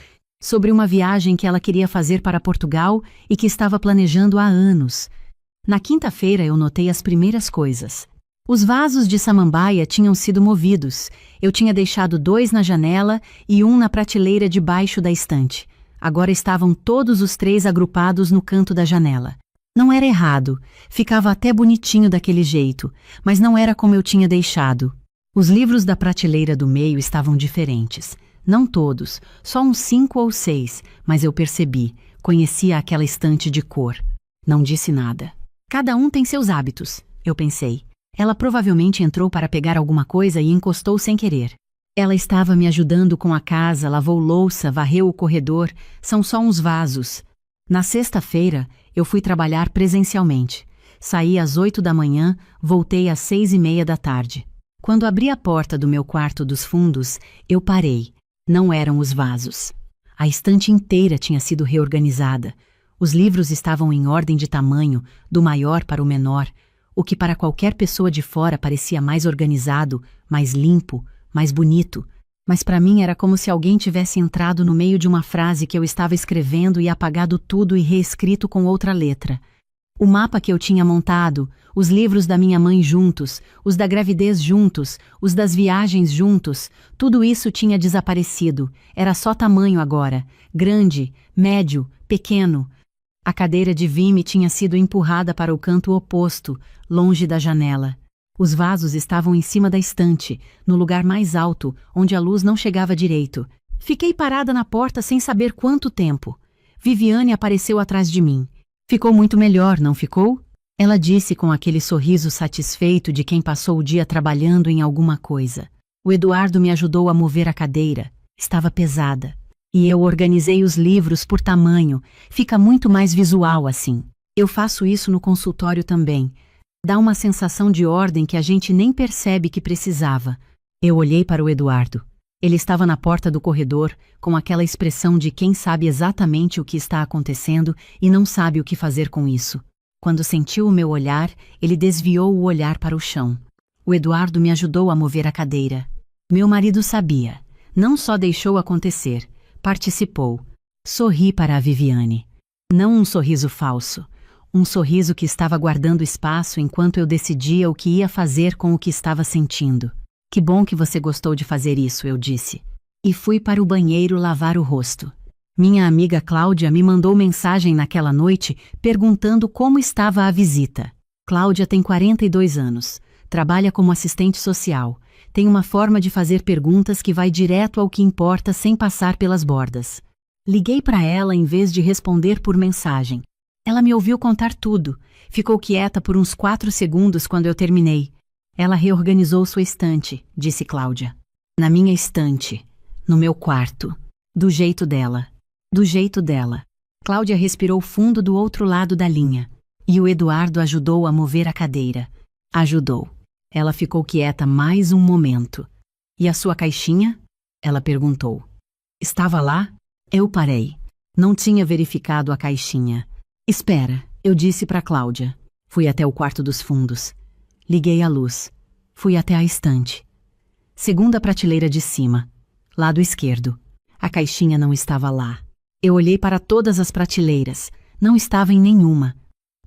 sobre uma viagem que ela queria fazer para Portugal e que estava planejando há anos. Na quinta-feira eu notei as primeiras coisas. Os vasos de samambaia tinham sido movidos. Eu tinha deixado 2 na janela e um na prateleira debaixo da estante. Agora estavam todos os 3 agrupados no canto da janela. Não era errado, ficava até bonitinho daquele jeito, mas não era como eu tinha deixado. Os livros da prateleira do meio estavam diferentes. Não todos, só uns 5 ou 6, mas eu percebi, conhecia aquela estante de cor. Não disse nada. Cada um tem seus hábitos, eu pensei. Ela provavelmente entrou para pegar alguma coisa e encostou sem querer. Ela estava me ajudando com a casa, lavou louça, varreu o corredor, são só uns vasos. Na sexta-feira, eu fui trabalhar presencialmente. Saí às 8 da manhã, voltei às 6:30 da tarde. Quando abri a porta do meu quarto dos fundos, eu parei. Não eram os vasos. A estante inteira tinha sido reorganizada. Os livros estavam em ordem de tamanho, do maior para o menor, o que para qualquer pessoa de fora parecia mais organizado, mais limpo, mais bonito. Mas para mim era como se alguém tivesse entrado no meio de uma frase que eu estava escrevendo e apagado tudo e reescrito com outra letra. O mapa que eu tinha montado, os livros da minha mãe juntos, os da gravidez juntos, os das viagens juntos, tudo isso tinha desaparecido. Era só tamanho agora, grande, médio, pequeno. A cadeira de vime tinha sido empurrada para o canto oposto, longe da janela. Os vasos estavam em cima da estante, no lugar mais alto, onde a luz não chegava direito. Fiquei parada na porta sem saber quanto tempo. Viviane apareceu atrás de mim. "Ficou muito melhor, não ficou?" Ela disse com aquele sorriso satisfeito de quem passou o dia trabalhando em alguma coisa. O Eduardo me ajudou a mover a cadeira. Estava pesada. E eu organizei os livros por tamanho. Fica muito mais visual assim. Eu faço isso no consultório também. Dá uma sensação de ordem que a gente nem percebe que precisava. Eu olhei para o Eduardo. Ele estava na porta do corredor, com aquela expressão de quem sabe exatamente o que está acontecendo e não sabe o que fazer com isso. Quando sentiu o meu olhar, ele desviou o olhar para o chão. O Eduardo me ajudou a mover a cadeira. Meu marido sabia. Não só deixou acontecer, participou. Sorri para a Viviane. Não um sorriso falso. Um sorriso que estava guardando espaço enquanto eu decidia o que ia fazer com o que estava sentindo. "Que bom que você gostou de fazer isso", eu disse. E fui para o banheiro lavar o rosto. Minha amiga Cláudia me mandou mensagem naquela noite perguntando como estava a visita. Cláudia tem 42 anos, trabalha como assistente social, tem uma forma de fazer perguntas que vai direto ao que importa sem passar pelas bordas. Liguei para ela em vez de responder por mensagem. Ela me ouviu contar tudo. Ficou quieta por uns 4 segundos quando eu terminei. Ela reorganizou sua estante, disse Cláudia. Na minha estante. No meu quarto. Do jeito dela. Do jeito dela. Cláudia respirou fundo do outro lado da linha. E o Eduardo ajudou a mover a cadeira. Ajudou. Ela ficou quieta mais um momento. E a sua caixinha? Ela perguntou. Estava lá? Eu parei. Não tinha verificado a caixinha. Espera, eu disse para Cláudia. Fui até o quarto dos fundos. Liguei a luz. Fui até a estante. Segunda prateleira de cima. Lado esquerdo. A caixinha não estava lá. Eu olhei para todas as prateleiras. Não estava em nenhuma.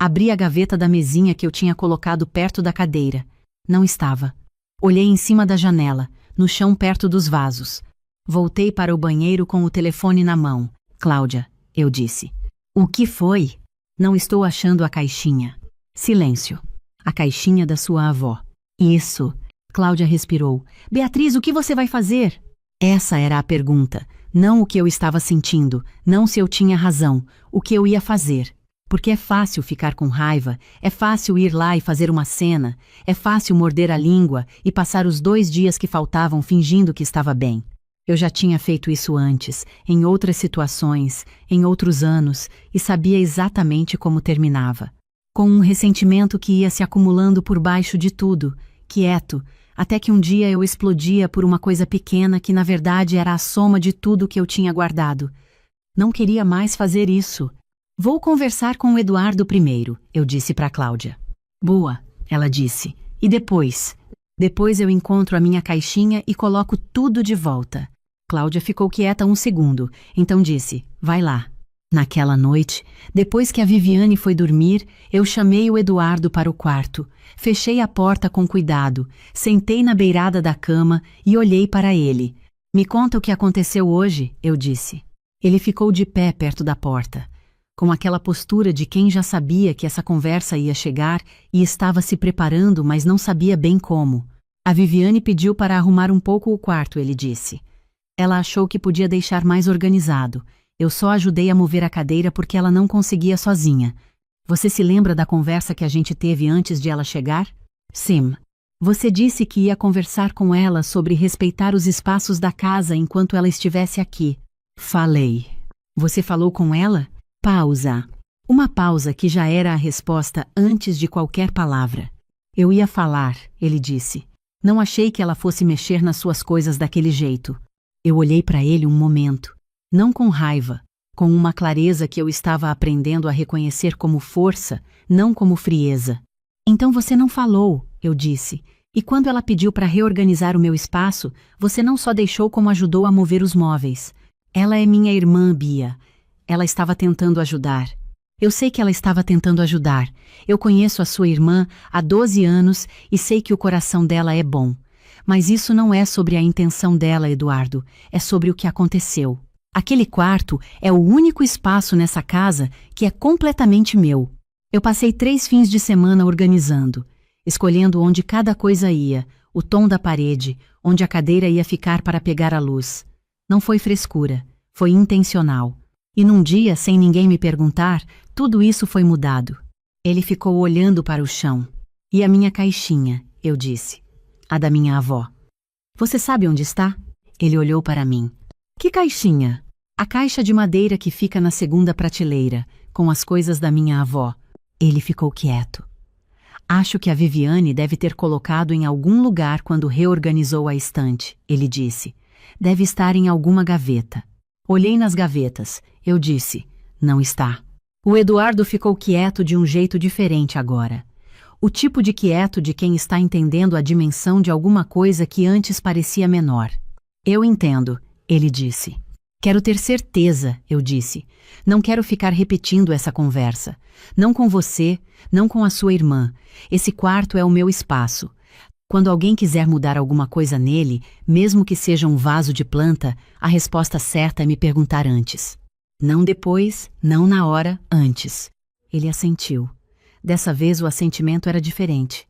Abri a gaveta da mesinha que eu tinha colocado perto da cadeira. Não estava. Olhei em cima da janela, no chão perto dos vasos. Voltei para o banheiro com o telefone na mão. Cláudia, eu disse. O que foi? Não estou achando a caixinha. Silêncio. A caixinha da sua avó. Isso. Cláudia respirou. Beatriz, o que você vai fazer? Essa era a pergunta. Não o que eu estava sentindo, não se eu tinha razão, o que eu ia fazer. Porque é fácil ficar com raiva, é fácil ir lá e fazer uma cena, é fácil morder a língua e passar os 2 dias que faltavam fingindo que estava bem. Eu já tinha feito isso antes, em outras situações, em outros anos, e sabia exatamente como terminava. Com um ressentimento que ia se acumulando por baixo de tudo, quieto, até que um dia eu explodia por uma coisa pequena que na verdade era a soma de tudo que eu tinha guardado. Não queria mais fazer isso. Vou conversar com o Eduardo primeiro, eu disse para Cláudia. Boa, ela disse. E depois? Depois eu encontro a minha caixinha e coloco tudo de volta. Cláudia ficou quieta um segundo, então disse, vai lá. Naquela noite, depois que a Viviane foi dormir, eu chamei o Eduardo para o quarto, fechei a porta com cuidado, sentei na beirada da cama e olhei para ele. Me conta o que aconteceu hoje, eu disse. Ele ficou de pé perto da porta, com aquela postura de quem já sabia que essa conversa ia chegar e estava se preparando, mas não sabia bem como. A Viviane pediu para arrumar um pouco o quarto, ele disse. Ela achou que podia deixar mais organizado. Eu só ajudei a mover a cadeira porque ela não conseguia sozinha. Você se lembra da conversa que a gente teve antes de ela chegar? Sim. Você disse que ia conversar com ela sobre respeitar os espaços da casa enquanto ela estivesse aqui. Falei. Você falou com ela? Pausa. Uma pausa que já era a resposta antes de qualquer palavra. Eu ia falar, ele disse. Não achei que ela fosse mexer nas suas coisas daquele jeito. Eu olhei para ele um momento. Não com raiva, com uma clareza que eu estava aprendendo a reconhecer como força, não como frieza. Então você não falou, eu disse. E quando ela pediu para reorganizar o meu espaço, você não só deixou como ajudou a mover os móveis. Ela é minha irmã, Bia. Ela estava tentando ajudar. Eu sei que ela estava tentando ajudar. Eu conheço a sua irmã há 12 anos e sei que o coração dela é bom. Mas isso não é sobre a intenção dela, Eduardo. É sobre o que aconteceu. Aquele quarto é o único espaço nessa casa que é completamente meu. Eu passei 3 fins de semana organizando, escolhendo onde cada coisa ia, o tom da parede, onde a cadeira ia ficar para pegar a luz. Não foi frescura, foi intencional. E num dia, sem ninguém me perguntar, tudo isso foi mudado. Ele ficou olhando para o chão. E a minha caixinha, eu disse. A da minha avó. Você sabe onde está? Ele olhou para mim. Que caixinha? A caixa de madeira que fica na segunda prateleira, com as coisas da minha avó. Ele ficou quieto. Acho que a Viviane deve ter colocado em algum lugar quando reorganizou a estante, ele disse. Deve estar em alguma gaveta. Olhei nas gavetas. Eu disse, não está. O Eduardo ficou quieto de um jeito diferente agora. O tipo de quieto de quem está entendendo a dimensão de alguma coisa que antes parecia menor. Eu entendo, ele disse. Quero ter certeza, eu disse. Não quero ficar repetindo essa conversa. Não com você, não com a sua irmã. Esse quarto é o meu espaço. Quando alguém quiser mudar alguma coisa nele, mesmo que seja um vaso de planta, a resposta certa é me perguntar antes. Não depois, não na hora, antes. Ele assentiu. Dessa vez o assentimento era diferente.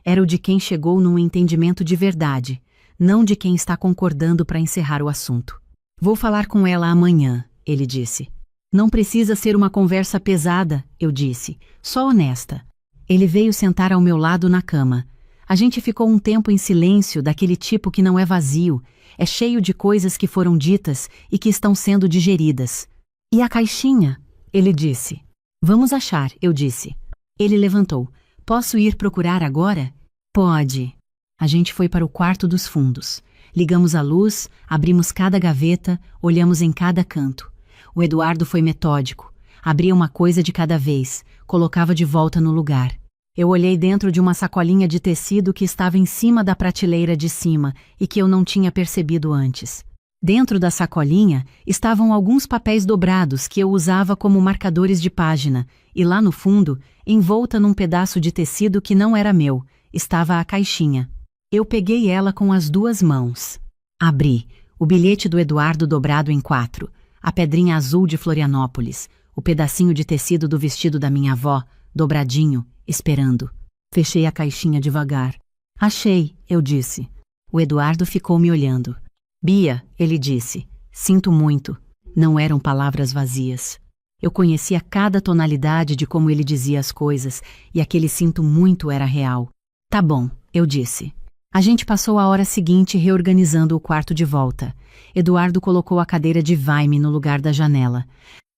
Era o de quem chegou num entendimento de verdade, não de quem está concordando para encerrar o assunto. Vou falar com ela amanhã, ele disse. Não precisa ser uma conversa pesada, eu disse, só honesta. Ele veio sentar ao meu lado na cama. A gente ficou um tempo em silêncio, daquele tipo que não é vazio, é cheio de coisas que foram ditas e que estão sendo digeridas. E a caixinha? Ele disse. Vamos achar, eu disse. Ele levantou. Posso ir procurar agora? Pode. A gente foi para o quarto dos fundos. Ligamos a luz, abrimos cada gaveta, olhamos em cada canto. O Eduardo foi metódico. Abria uma coisa de cada vez, colocava de volta no lugar. Eu olhei dentro de uma sacolinha de tecido que estava em cima da prateleira de cima e que eu não tinha percebido antes. Dentro da sacolinha estavam alguns papéis dobrados que eu usava como marcadores de página, e lá no fundo, envolta num pedaço de tecido que não era meu, estava a caixinha. Eu peguei ela com as 2 mãos. Abri. O bilhete do Eduardo dobrado em 4, a pedrinha azul de Florianópolis, o pedacinho de tecido do vestido da minha avó, dobradinho, esperando. Fechei a caixinha devagar. Achei, eu disse. O Eduardo ficou me olhando. Bia, ele disse, sinto muito. Não eram palavras vazias. Eu conhecia cada tonalidade de como ele dizia as coisas, e aquele sinto muito era real. Tá bom, eu disse. A gente passou a hora seguinte reorganizando o quarto de volta. Eduardo colocou a cadeira de Vaime no lugar da janela.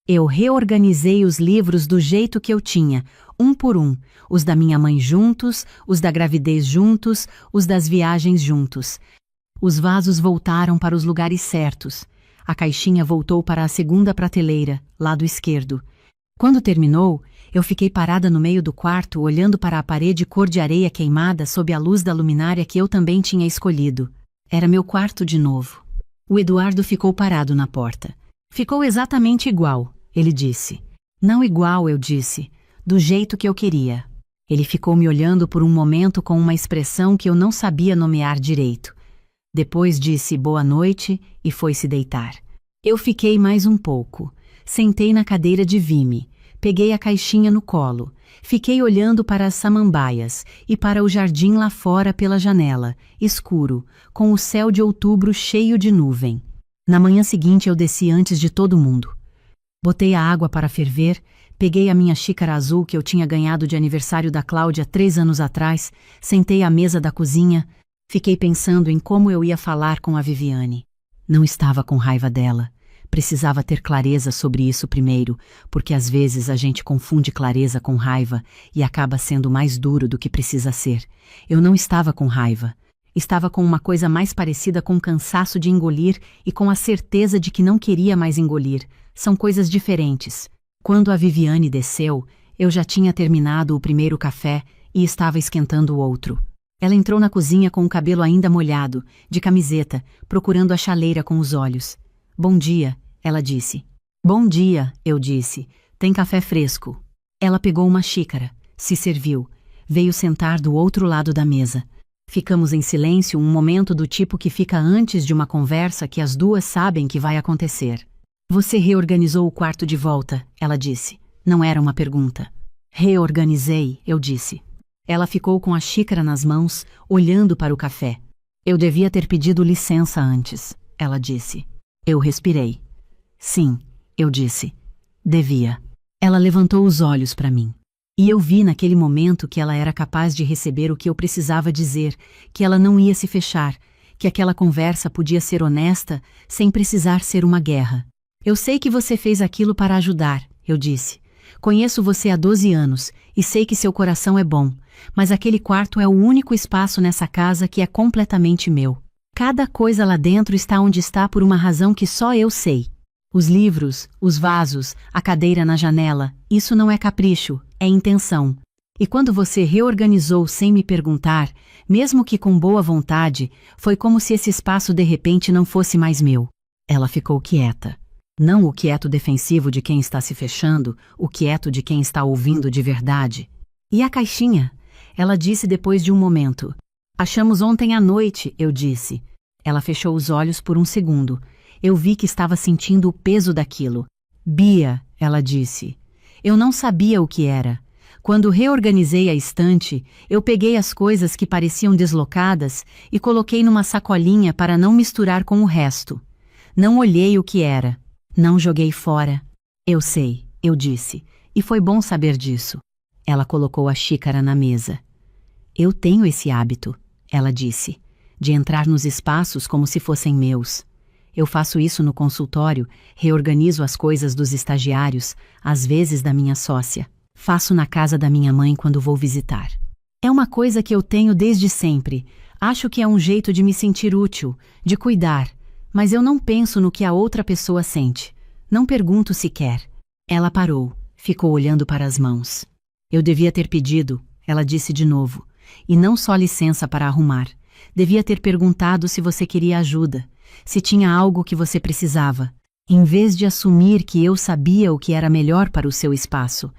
Eu reorganizei os livros do jeito que eu tinha, um por um, os da minha mãe juntos, os da gravidez juntos, os das viagens juntos. Os vasos voltaram para os lugares certos. A caixinha voltou para a segunda prateleira, lado esquerdo. Quando terminou, eu fiquei parada no meio do quarto, olhando para a parede cor de areia queimada sob a luz da luminária que eu também tinha escolhido. Era meu quarto de novo. O Eduardo ficou parado na porta. Ficou exatamente igual, ele disse. Não igual, eu disse. Do jeito que eu queria. Ele ficou me olhando por um momento com uma expressão que eu não sabia nomear direito. Depois disse boa noite e foi se deitar. Eu fiquei mais um pouco. Sentei na cadeira de Vime. Peguei a caixinha no colo. Fiquei olhando para as samambaias e para o jardim lá fora pela janela, escuro, com o céu de outubro cheio de nuvem. Na manhã seguinte eu desci antes de todo mundo. Botei a água para ferver, peguei a minha xícara azul que eu tinha ganhado de aniversário da Cláudia 3 anos atrás, sentei à mesa da cozinha, fiquei pensando em como eu ia falar com a Viviane. Não estava com raiva dela. Precisava ter clareza sobre isso primeiro, porque às vezes a gente confunde clareza com raiva e acaba sendo mais duro do que precisa ser. Eu não estava com raiva. Estava com uma coisa mais parecida com cansaço de engolir e com a certeza de que não queria mais engolir. São coisas diferentes. Quando a Viviane desceu, eu já tinha terminado o primeiro café e estava esquentando o outro. Ela entrou na cozinha com o cabelo ainda molhado, de camiseta, procurando a chaleira com os olhos. Bom dia, ela disse. Bom dia, eu disse. Tem café fresco. Ela pegou uma xícara, se serviu, veio sentar do outro lado da mesa. Ficamos em silêncio um momento do tipo que fica antes de uma conversa que as duas sabem que vai acontecer. Você reorganizou o quarto de volta, ela disse. Não era uma pergunta. Reorganizei, eu disse. Ela ficou com a xícara nas mãos, olhando para o café. Eu devia ter pedido licença antes, ela disse. Eu respirei. Sim, eu disse. Devia. Ela levantou os olhos para mim. E eu vi naquele momento que ela era capaz de receber o que eu precisava dizer, que ela não ia se fechar, que aquela conversa podia ser honesta sem precisar ser uma guerra. Eu sei que você fez aquilo para ajudar, eu disse. Conheço você há 12 anos e sei que seu coração é bom, mas aquele quarto é o único espaço nessa casa que é completamente meu. Cada coisa lá dentro está onde está por uma razão que só eu sei. Os livros, os vasos, a cadeira na janela, isso não é capricho, é intenção. E quando você reorganizou sem me perguntar, mesmo que com boa vontade, foi como se esse espaço de repente não fosse mais meu. Ela ficou quieta. Não o quieto defensivo de quem está se fechando, o quieto de quem está ouvindo de verdade. E a caixinha? Ela disse depois de um momento. Achamos ontem à noite, eu disse. Ela fechou os olhos por um segundo. Eu vi que estava sentindo o peso daquilo. Bia, ela disse. Eu não sabia o que era. Quando reorganizei a estante, eu peguei as coisas que pareciam deslocadas e coloquei numa sacolinha para não misturar com o resto. Não olhei o que era. Não joguei fora. Eu sei, eu disse, e foi bom saber disso. Ela colocou a xícara na mesa. Eu tenho esse hábito, ela disse, de entrar nos espaços como se fossem meus. Eu faço isso no consultório, reorganizo as coisas dos estagiários, às vezes da minha sócia. Faço na casa da minha mãe quando vou visitar. É uma coisa que eu tenho desde sempre. Acho que é um jeito de me sentir útil, de cuidar, mas eu não penso no que a outra pessoa sente. Não pergunto sequer. Ela parou, ficou olhando para as mãos. Eu devia ter pedido, ela disse de novo, e não só licença para arrumar. Devia ter perguntado se você queria ajuda, se tinha algo que você precisava, em vez de assumir que eu sabia o que era melhor para o seu espaço.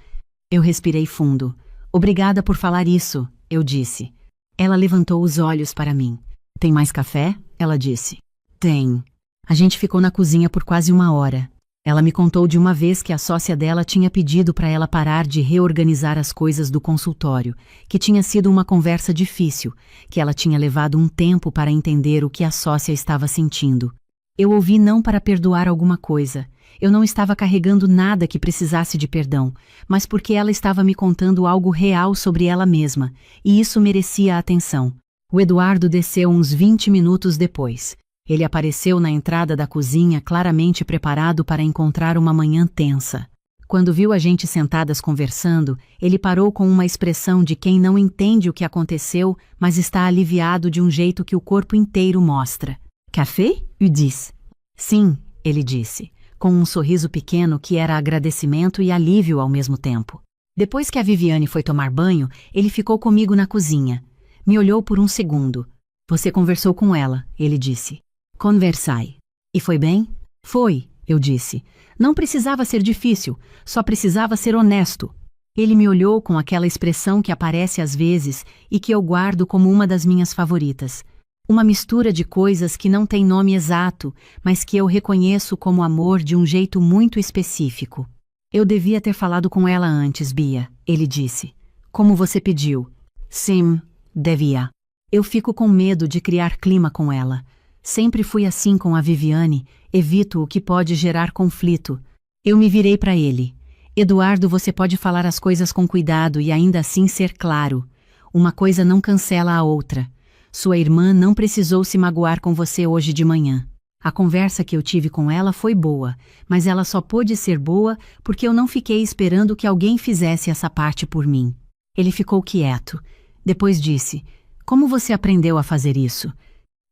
Eu respirei fundo. Obrigada por falar isso, eu disse. Ela levantou os olhos para mim. Tem mais café? Ela disse. Tem. A gente ficou na cozinha por quase 1 hora. Ela me contou de uma vez que a sócia dela tinha pedido para ela parar de reorganizar as coisas do consultório, que tinha sido uma conversa difícil, que ela tinha levado um tempo para entender o que a sócia estava sentindo. Eu ouvi não para perdoar alguma coisa. Eu não estava carregando nada que precisasse de perdão, mas porque ela estava me contando algo real sobre ela mesma, e isso merecia atenção. O Eduardo desceu uns 20 minutos depois. Ele apareceu na entrada da cozinha claramente preparado para encontrar uma manhã tensa. Quando viu a gente sentadas conversando, ele parou com uma expressão de quem não entende o que aconteceu, mas está aliviado de um jeito que o corpo inteiro mostra. Café? Eu disse. Sim, ele disse, com um sorriso pequeno que era agradecimento e alívio ao mesmo tempo. Depois que a Viviane foi tomar banho, ele ficou comigo na cozinha. Me olhou por um segundo. Você conversou com ela, ele disse. Conversai. E foi bem? Foi, eu disse. Não precisava ser difícil, só precisava ser honesto. Ele me olhou com aquela expressão que aparece às vezes e que eu guardo como uma das minhas favoritas. Uma mistura de coisas que não tem nome exato, mas que eu reconheço como amor de um jeito muito específico. Eu devia ter falado com ela antes, Bia, ele disse. Como você pediu. Sim, devia. Eu fico com medo de criar clima com ela. Sempre fui assim com a Viviane, evito o que pode gerar conflito. Eu me virei para ele. Eduardo, você pode falar as coisas com cuidado e ainda assim ser claro. Uma coisa não cancela a outra. Sua irmã não precisou se magoar com você hoje de manhã. A conversa que eu tive com ela foi boa, mas ela só pôde ser boa porque eu não fiquei esperando que alguém fizesse essa parte por mim. Ele ficou quieto. Depois disse, como você aprendeu a fazer isso?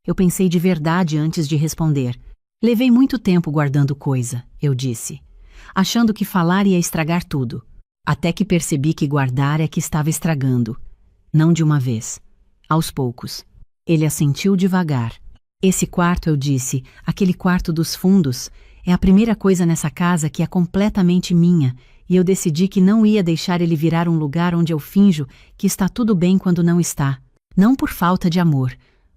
Eu pensei de verdade antes de responder. Levei muito tempo guardando coisa, eu disse, achando que falar ia estragar tudo. Até que percebi que guardar é que estava estragando. Não de uma vez. Aos poucos. Ele assentiu devagar. Esse quarto, eu disse, aquele quarto dos fundos, é a primeira coisa nessa casa que é completamente minha, e eu decidi que não ia deixar ele virar um lugar onde eu finjo que está tudo bem quando não está. Não por falta de amor,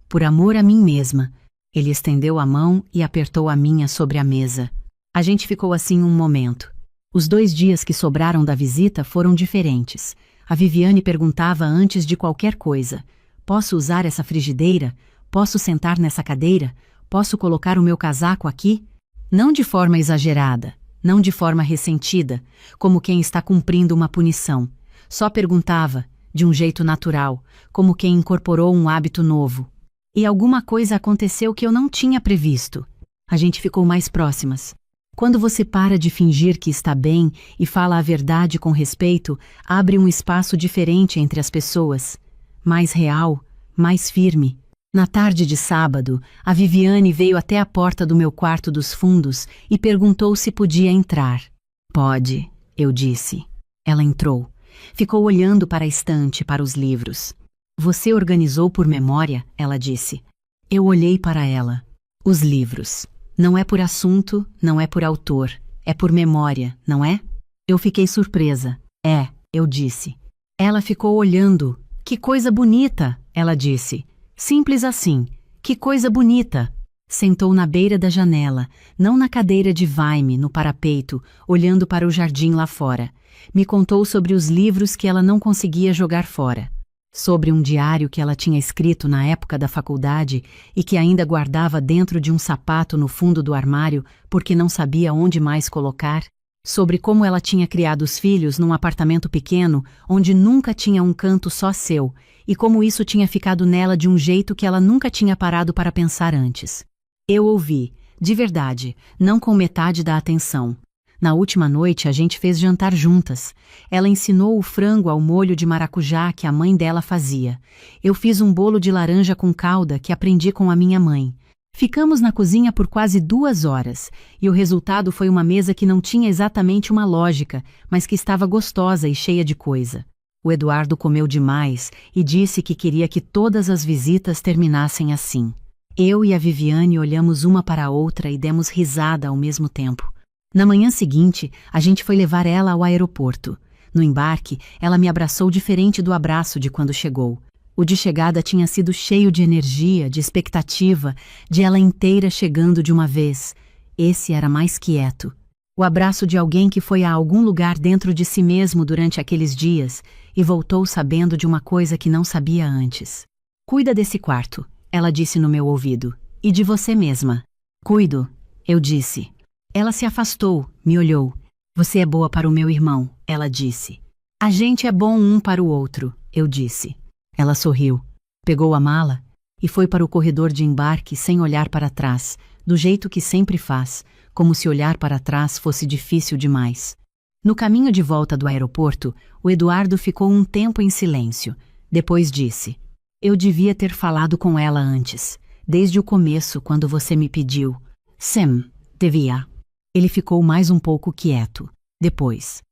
por amor a mim mesma. Ele estendeu a mão e apertou a minha sobre a mesa. A gente ficou assim um momento. Os 2 dias que sobraram da visita foram diferentes. A Viviane perguntava antes de qualquer coisa. Posso usar essa frigideira? Posso sentar nessa cadeira? Posso colocar o meu casaco aqui? Não de forma exagerada, não de forma ressentida, como quem está cumprindo uma punição. Só perguntava, de um jeito natural, como quem incorporou um hábito novo. E alguma coisa aconteceu que eu não tinha previsto. A gente ficou mais próximas. Quando você para de fingir que está bem e fala a verdade com respeito, abre um espaço diferente entre as pessoas. Mais real, mais firme. Na tarde de sábado, a Viviane veio até a porta do meu quarto dos fundos e perguntou se podia entrar. Pode, eu disse. Ela entrou. Ficou olhando para a estante, para os livros. Você organizou por memória, ela disse. Eu olhei para ela. Os livros. Não é por assunto, não é por autor. É por memória, não é? Eu fiquei surpresa. É, eu disse. Ela ficou olhando. Que coisa bonita, ela disse. Simples assim. Que coisa bonita. Sentou na beira da janela, não na cadeira de vaime, no parapeito, olhando para o jardim lá fora. Me contou sobre os livros que ela não conseguia jogar fora. sobre um diário que ela tinha escrito na época da faculdade e que ainda guardava dentro de um sapato no fundo do armário porque não sabia onde mais colocar, sobre como ela tinha criado os filhos num apartamento pequeno onde nunca tinha um canto só seu e como isso tinha ficado nela de um jeito que ela nunca tinha parado para pensar antes. Eu ouvi, de verdade, não com metade da atenção. Na última noite a gente fez jantar juntas. Ela ensinou o frango ao molho de maracujá que a mãe dela fazia. Eu fiz um bolo de laranja com calda que aprendi com a minha mãe. Ficamos na cozinha por quase 2 horas, e o resultado foi uma mesa que não tinha exatamente uma lógica, mas que estava gostosa e cheia de coisa. O Eduardo comeu demais e disse que queria que todas as visitas terminassem assim. Eu e a Viviane olhamos uma para a outra e demos risada ao mesmo tempo. Na manhã seguinte, a gente foi levar ela ao aeroporto. No embarque, ela me abraçou diferente do abraço de quando chegou. O de chegada tinha sido cheio de energia, de expectativa, de ela inteira chegando de uma vez. Esse era mais quieto. O abraço de alguém que foi a algum lugar dentro de si mesmo durante aqueles dias e voltou sabendo de uma coisa que não sabia antes. Cuida desse quarto, ela disse no meu ouvido, e de você mesma. Cuido, eu disse. Ela se afastou, me olhou. Você é boa para o meu irmão, ela disse. A gente é bom um para o outro, eu disse. Ela sorriu, pegou a mala e foi para o corredor de embarque sem olhar para trás, do jeito que sempre faz, como se olhar para trás fosse difícil demais. No caminho de volta do aeroporto, o Eduardo ficou um tempo em silêncio. Depois disse: eu devia ter falado com ela antes, desde o começo, quando você me pediu. Sim, devia. Ele ficou mais um pouco quieto. Depois: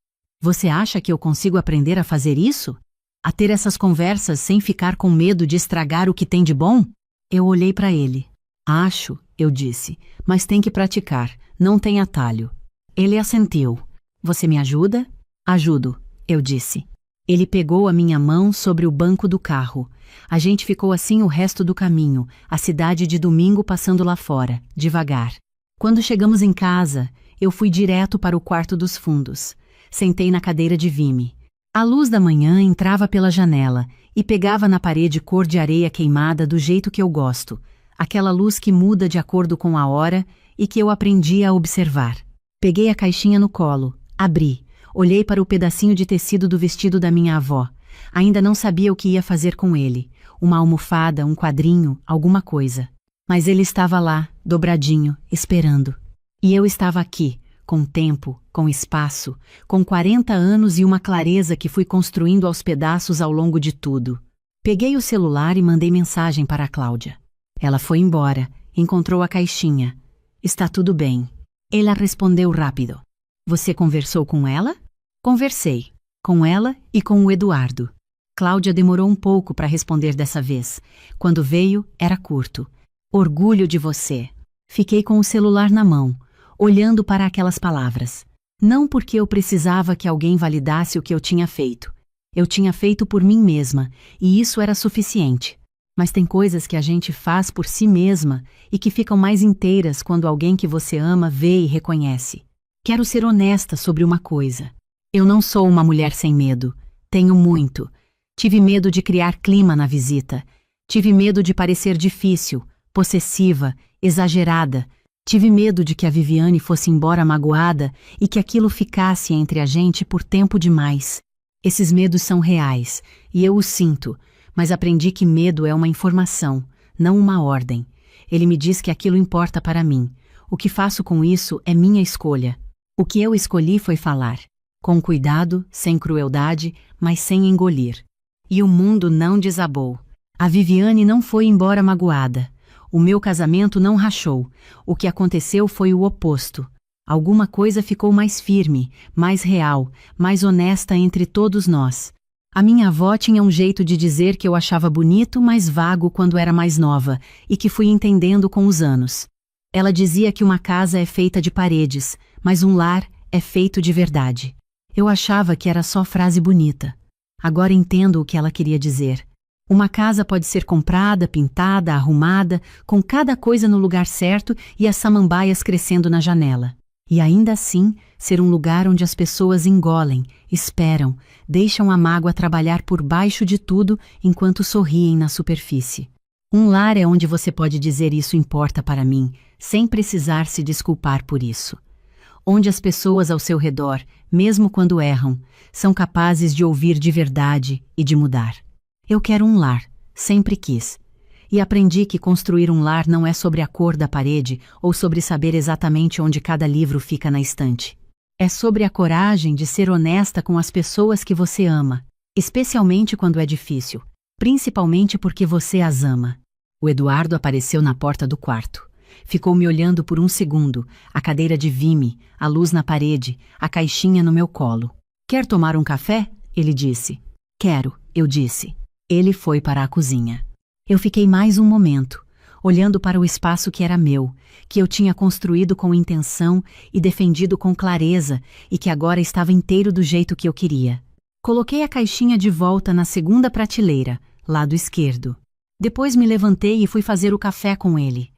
você acha que eu consigo aprender a fazer isso? A ter essas conversas sem ficar com medo de estragar o que tem de bom? Eu olhei para ele. Acho, eu disse, mas tem que praticar, não tem atalho. Ele assentiu. Você me ajuda? Ajudo, eu disse. Ele pegou a minha mão sobre o banco do carro. A gente ficou assim o resto do caminho, a cidade de domingo passando lá fora, devagar. Quando chegamos em casa, eu fui direto para o quarto dos fundos. Sentei na cadeira de Vime. A luz da manhã entrava pela janela e pegava na parede cor de areia queimada do jeito que eu gosto, aquela luz que muda de acordo com a hora e que eu aprendi a observar. Peguei a caixinha no colo, abri, olhei para o pedacinho de tecido do vestido da minha avó. Ainda não sabia o que ia fazer com ele, uma almofada, um quadrinho, alguma coisa. Mas ele estava lá, dobradinho, esperando. E eu estava aqui, com tempo, com espaço, com 40 anos e uma clareza que fui construindo aos pedaços ao longo de tudo. Peguei o celular e mandei mensagem para a Cláudia. Ela foi embora, encontrou a caixinha. Está tudo bem. Ela respondeu rápido. Você conversou com ela? Conversei. Com ela e com o Eduardo. Cláudia demorou um pouco para responder dessa vez. Quando veio, era curto. Orgulho de você. Fiquei com o celular na mão, olhando para aquelas palavras. Não porque eu precisava que alguém validasse o que eu tinha feito. Eu tinha feito por mim mesma, e isso era suficiente. Mas tem coisas que a gente faz por si mesma e que ficam mais inteiras quando alguém que você ama vê e reconhece. Quero ser honesta sobre uma coisa. Eu não sou uma mulher sem medo. Tenho muito. Tive medo de criar clima na visita. Tive medo de parecer difícil, possessiva, exagerada. Tive medo de que a Viviane fosse embora magoada e que aquilo ficasse entre a gente por tempo demais. Esses medos são reais, e eu os sinto, mas aprendi que medo é uma informação, não uma ordem. Ele me diz que aquilo importa para mim. O que faço com isso é minha escolha. O que eu escolhi foi falar. Com cuidado, sem crueldade, mas sem engolir. E o mundo não desabou. A Viviane não foi embora magoada. O meu casamento não rachou. O que aconteceu foi o oposto. Alguma coisa ficou mais firme, mais real, mais honesta entre todos nós. A minha avó tinha um jeito de dizer que eu achava bonito, mas vago quando era mais nova, e que fui entendendo com os anos. Ela dizia que uma casa é feita de paredes, mas um lar é feito de verdade. Eu achava que era só frase bonita. Agora entendo o que ela queria dizer. Uma casa pode ser comprada, pintada, arrumada, com cada coisa no lugar certo e as samambaias crescendo na janela. E ainda assim, ser um lugar onde as pessoas engolem, esperam, deixam a mágoa trabalhar por baixo de tudo enquanto sorriem na superfície. Um lar é onde você pode dizer isso importa para mim, sem precisar se desculpar por isso. Onde as pessoas ao seu redor, mesmo quando erram, são capazes de ouvir de verdade e de mudar. Eu quero um lar, sempre quis. E aprendi que construir um lar não é sobre a cor da parede ou sobre saber exatamente onde cada livro fica na estante. É sobre a coragem de ser honesta com as pessoas que você ama, especialmente quando é difícil, principalmente porque você as ama. O Eduardo apareceu na porta do quarto. Ficou me olhando por um segundo, a cadeira de vime, a luz na parede, a caixinha no meu colo. Quer tomar um café? Ele disse. Quero, eu disse. Ele foi para a cozinha. Eu fiquei mais um momento, olhando para o espaço que era meu, que eu tinha construído com intenção e defendido com clareza e que agora estava inteiro do jeito que eu queria. Coloquei a caixinha de volta na segunda prateleira, lado esquerdo. Depois me levantei e fui fazer o café com ele.